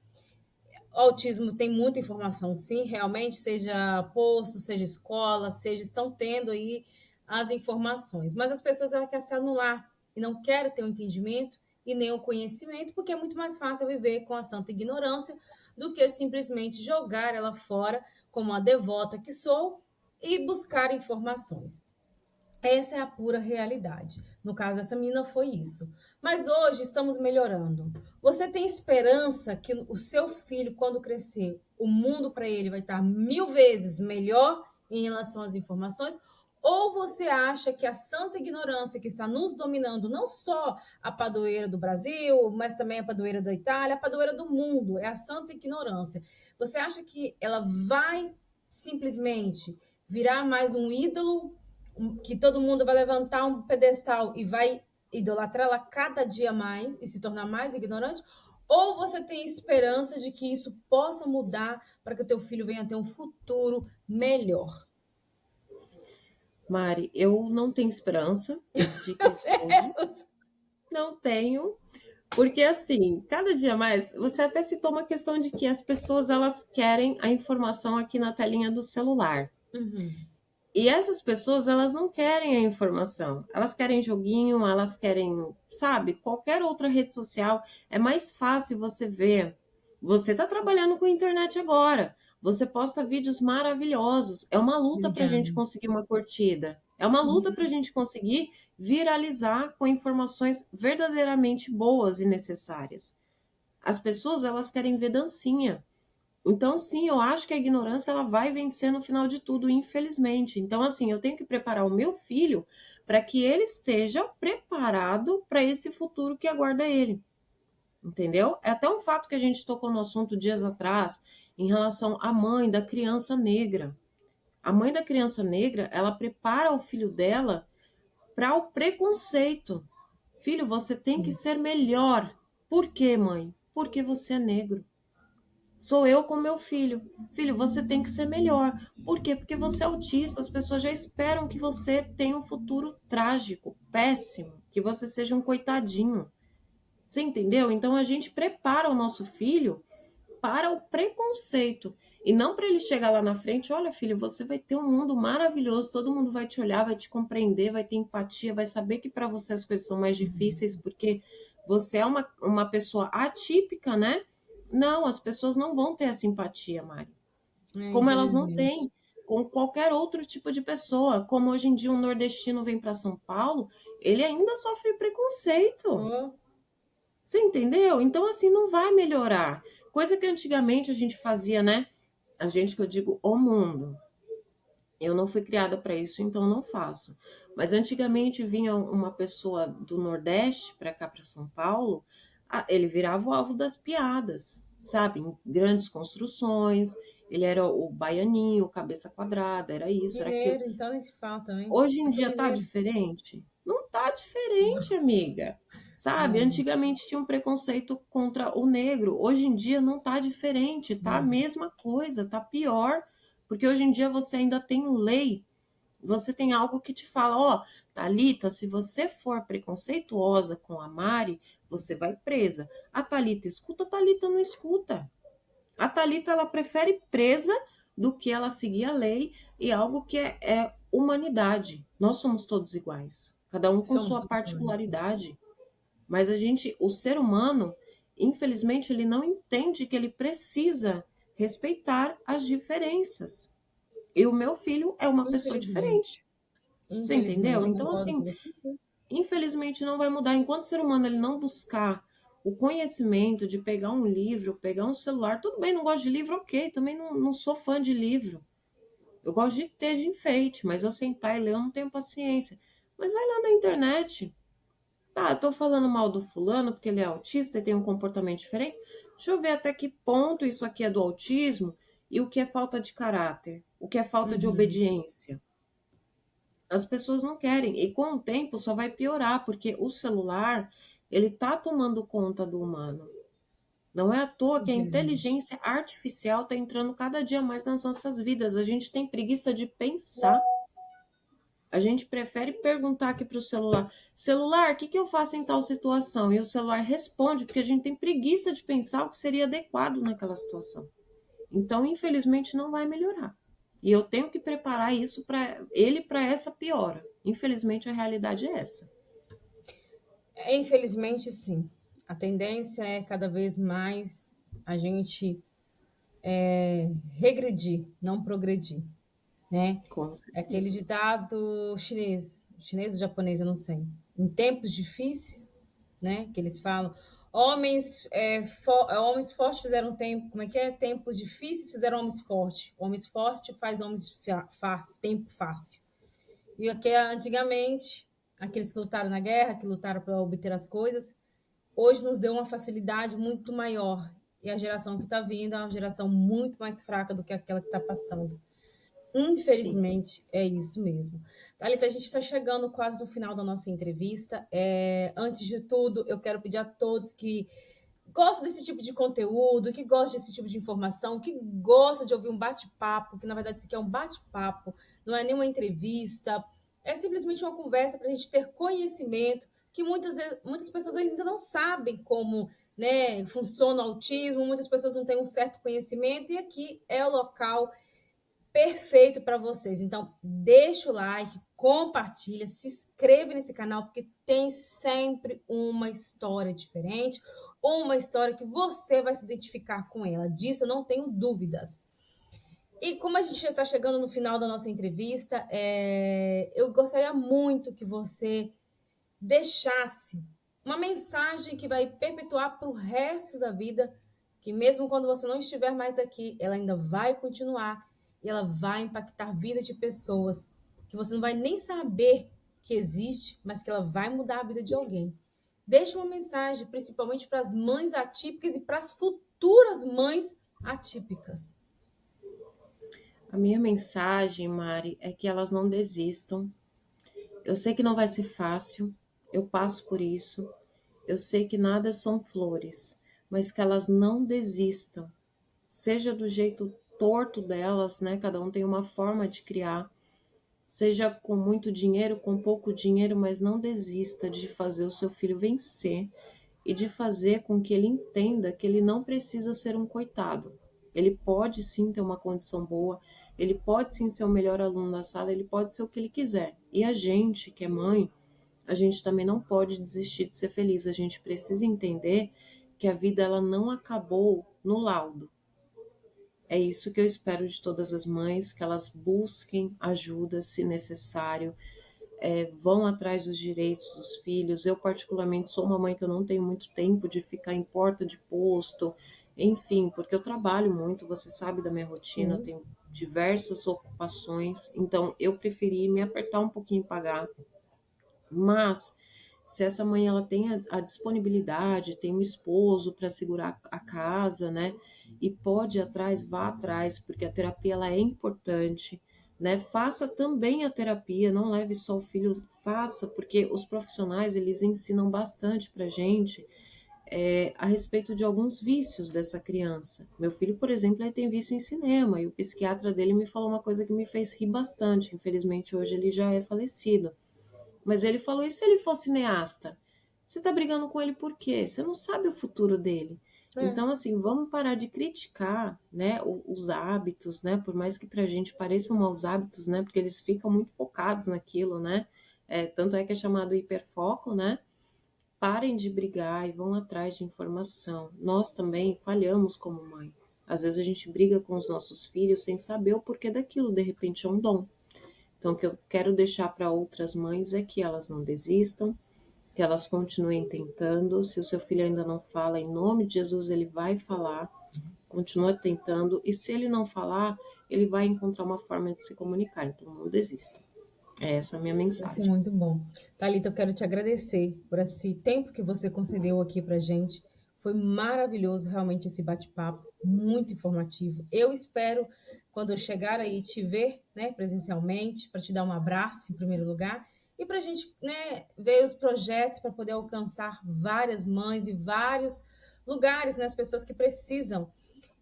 O autismo tem muita informação, sim, realmente, seja posto, seja escola, seja estão tendo aí as informações, mas as pessoas elas querem se anular e não querem ter o entendimento e nem o conhecimento, porque é muito mais fácil viver com a santa ignorância do que simplesmente jogar ela fora como a devota que sou e buscar informações. Essa é a pura realidade. No caso dessa menina foi isso. Mas hoje estamos melhorando. Você tem esperança que o seu filho, quando crescer, o mundo para ele vai estar 1000 vezes melhor em relação às informações? Ou você acha que a santa ignorância que está nos dominando, não só a padroeira do Brasil, mas também a padroeira da Itália, a padroeira do mundo, é a santa ignorância. Você acha que ela vai simplesmente virar mais um ídolo que todo mundo vai levantar um pedestal e vai idolatrá-la cada dia mais e se tornar mais ignorante? Ou você tem esperança de que isso possa mudar para que o teu filho venha ter um futuro melhor? Mari, eu não tenho esperança de que isso mude. Não tenho, porque assim, cada dia mais, você até citou uma questão de que as pessoas elas querem a informação aqui na telinha do celular. Uhum. E essas pessoas, elas não querem a informação. Elas querem joguinho, elas querem, sabe, qualquer outra rede social. É mais fácil você ver. Você está trabalhando com a internet agora. Você posta vídeos maravilhosos. É uma luta para a Obrigada. gente conseguir uma curtida. É uma luta para a gente conseguir viralizar com informações verdadeiramente boas e necessárias. As pessoas, elas querem ver dancinha. Então, sim, eu acho que a ignorância ela vai vencer no final de tudo, infelizmente. Então, assim, eu tenho que preparar o meu filho para que ele esteja preparado para esse futuro que aguarda ele. Entendeu? É até um fato que a gente tocou no assunto dias atrás em relação à mãe da criança negra. A mãe da criança negra, ela prepara o filho dela para o preconceito. Filho, você tem que Sim. ser melhor. Por quê, mãe? Porque você é negro. Sou eu com meu filho. Filho, você tem que ser melhor. Por quê? Porque você é autista, as pessoas já esperam que você tenha um futuro trágico, péssimo, que você seja um coitadinho. Você entendeu? Então a gente prepara o nosso filho para o preconceito e não para ele chegar lá na frente, olha, filho, você vai ter um mundo maravilhoso, todo mundo vai te olhar, vai te compreender, vai ter empatia, vai saber que para você as coisas são mais difíceis porque você é uma pessoa atípica, né? Não, as pessoas não vão ter essa empatia, Mari. É, Como elas não infelizmente. têm com qualquer outro tipo de pessoa. Como hoje em dia um nordestino vem para São Paulo, ele ainda sofre preconceito. Oh, Você entendeu? Então, assim, não vai melhorar. Coisa que antigamente a gente fazia, né? A gente que eu digo, o mundo. Eu não fui criada para isso, então não faço. Mas antigamente vinha uma pessoa do Nordeste para cá, para São Paulo, ele virava o alvo das piadas, sabe? Em grandes construções, ele era o baianinho, cabeça quadrada, era isso, era aquilo. mineiro, então nem se fala também. Hoje em Eu sou dia tá mineiro. diferente? Não tá diferente, amiga. Sabe? Não, Antigamente tinha um preconceito contra o negro. Hoje em dia não tá diferente, tá a não. mesma coisa, tá pior. Porque hoje em dia você ainda tem lei. Você tem algo que te fala, ó, Thalita, se você for preconceituosa com a Mari, você vai presa. A Thalita escuta, a Thalita não escuta. A Thalita ela prefere presa do que ela seguir a lei e algo que é humanidade. Nós somos todos iguais, cada um com Somos sua todos iguais. particularidade. Mas a gente, o ser humano, infelizmente, ele não entende que ele precisa respeitar as diferenças. E o meu filho é uma pessoa Infelizmente. diferente. Você entendeu? Infelizmente, Então, concordo com assim, você, sim. infelizmente não vai mudar. Enquanto o ser humano ele não buscar o conhecimento de pegar um livro, pegar um celular, tudo bem, não gosto de livro, ok, também não sou fã de livro. Eu gosto de ter de enfeite, mas eu sentar e ler eu não tenho paciência. Mas vai lá na internet. Tá, eu tô falando mal do fulano porque ele é autista e tem um comportamento diferente. Deixa eu ver até que ponto isso aqui é do autismo e o que é falta de caráter, o que é falta de Uhum. obediência. As pessoas não querem. E com o tempo só vai piorar, porque o celular, ele tá tomando conta do humano. Não é à toa É que a verdade. inteligência artificial está entrando cada dia mais nas nossas vidas. A gente tem preguiça de pensar. A gente prefere perguntar aqui para o celular: celular, o que eu faço em tal situação? E o celular responde, porque a gente tem preguiça de pensar o que seria adequado naquela situação. Então, infelizmente, não vai melhorar. E eu tenho que preparar isso para ele para essa piora. Infelizmente, a realidade é essa. Infelizmente, sim. A tendência é cada vez mais a gente regredir, não progredir, né? Com É aquele certeza. ditado chinês ou japonês, eu não sei. Em tempos difíceis, né? Que eles falam, homens fortes fizeram tempo, como é que é? Tempos difíceis fizeram homens fortes. Homens fortes faz homens fácil, tempo fácil. E o que antigamente, aqueles que lutaram na guerra, que lutaram para obter as coisas, hoje nos deu uma facilidade muito maior. E a geração que está vindo é uma geração muito mais fraca do que aquela que está passando. Sim. Infelizmente, é isso mesmo. Thalita, a gente está chegando quase no final da nossa entrevista. Antes de tudo, eu quero pedir a todos que gostam desse tipo de conteúdo, que gostam desse tipo de informação, que gostam de ouvir um bate-papo, que na verdade isso aqui é um bate-papo, não é nenhuma entrevista, é simplesmente uma conversa para a gente ter conhecimento, que muitas pessoas ainda não sabem como, né, funciona o autismo, muitas pessoas não têm um certo conhecimento, e aqui é o local perfeito para vocês. Então, deixa o like, compartilha, se inscreve nesse canal, porque tem sempre uma história diferente, ou uma história que você vai se identificar com ela. Disso eu não tenho dúvidas. E como a gente já está chegando no final da nossa entrevista, eu gostaria muito que você deixasse uma mensagem que vai perpetuar para o resto da vida, que mesmo quando você não estiver mais aqui, ela ainda vai continuar e ela vai impactar a vida de pessoas que você não vai nem saber que existe, mas que ela vai mudar a vida de alguém. Deixe uma mensagem, principalmente para as mães atípicas e para as futuras mães atípicas. A minha mensagem, Mari, é que elas não desistam. Eu sei que não vai ser fácil, eu passo por isso. Eu sei que nada são flores, mas que elas não desistam. Seja do jeito torto delas, né? Cada um tem uma forma de criar. Seja com muito dinheiro, com pouco dinheiro, mas não desista de fazer o seu filho vencer e de fazer com que ele entenda que ele não precisa ser um coitado. Ele pode sim ter uma condição boa, ele pode sim ser o melhor aluno da sala, ele pode ser o que ele quiser. E a gente, que é mãe, a gente também não pode desistir de ser feliz. A gente precisa entender que a vida ela não acabou no laudo. É isso que eu espero de todas as mães, que elas busquem ajuda se necessário, vão atrás dos direitos dos filhos. Eu, particularmente, sou uma mãe que eu não tenho muito tempo de ficar em porta de posto, enfim, porque eu trabalho muito, você sabe da minha rotina, eu Sim, tenho diversas ocupações, então eu preferi me apertar um pouquinho e pagar. Mas se essa mãe ela tem a disponibilidade, tem um esposo para segurar a casa, né? E pode ir atrás, vá atrás, porque a terapia ela é importante, né? Faça também a terapia, não leve só o filho, faça, porque os profissionais eles ensinam bastante para gente a respeito de alguns vícios dessa criança. Meu filho, por exemplo, ele tem vício em cinema e o psiquiatra dele me falou uma coisa que me fez rir bastante. Infelizmente, hoje ele já é falecido. Mas ele falou: e se ele for cineasta? Você tá brigando com ele por quê? Você não sabe o futuro dele. é, Então, assim, vamos parar de criticar, né, os hábitos, né, por mais que pra gente pareçam maus hábitos, né, porque eles ficam muito focados naquilo, né, tanto é que é chamado hiperfoco, né, parem de brigar e vão atrás de informação. Nós também falhamos como mãe. Às vezes a gente briga com os nossos filhos sem saber o porquê daquilo, de repente é um dom. Então, o que eu quero deixar para outras mães é que elas não desistam, que elas continuem tentando. Se o seu filho ainda não fala, em nome de Jesus, ele vai falar. Continua tentando. E se ele não falar, ele vai encontrar uma forma de se comunicar. Então, não desista. É essa a minha vai ser mensagem. muito bom. Thalita, eu quero te agradecer por esse tempo que você concedeu aqui para gente. Foi maravilhoso realmente esse bate-papo, muito informativo. Eu espero, quando eu chegar aí, te ver, né, presencialmente, para te dar um abraço em primeiro lugar e para a gente, né, ver os projetos para poder alcançar várias mães e vários lugares, nas pessoas que precisam.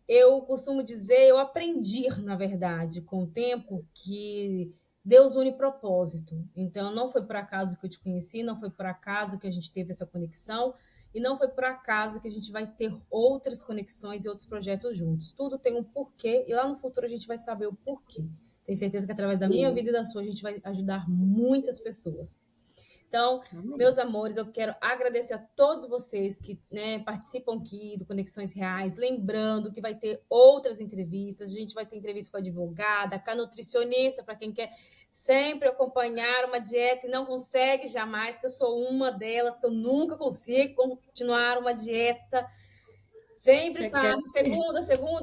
Eu costumo dizer, eu aprendi, na verdade, com o tempo, que Deus une propósito. Então, não foi por acaso que eu te conheci, não foi por acaso que a gente teve essa conexão, e não foi por acaso que a gente vai ter outras conexões e outros projetos juntos. Tudo tem um porquê, e lá no futuro a gente vai saber o porquê. Tenho certeza que através da minha Sim. vida e da sua, a gente vai ajudar muitas pessoas. Então, Amém. meus amores, eu quero agradecer a todos vocês que, né, participam aqui do Conexões Reais. Lembrando que vai ter outras entrevistas. A gente vai ter entrevista com a advogada, com a nutricionista, para quem quer sempre acompanhar uma dieta e não consegue jamais, que eu sou uma delas, que eu nunca consigo continuar uma dieta. Sempre passa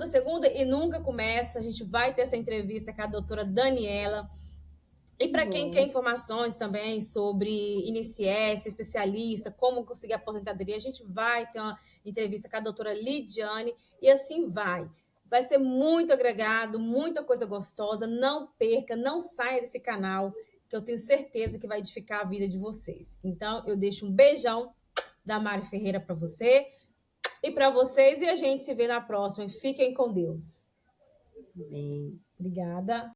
segunda e nunca começa. A gente vai ter essa entrevista com a doutora Daniela. E para quem quer Bom. informações também sobre INSS, especialista, como conseguir aposentadoria, a gente vai ter uma entrevista com a doutora Lidiane e assim vai. Vai ser muito agregado, muita coisa gostosa. Não perca, não saia desse canal, que eu tenho certeza que vai edificar a vida de vocês. Então, eu deixo um beijão da Mari Ferreira para você e para vocês, e a gente se vê na próxima. Fiquem com Deus. Amém. Obrigada.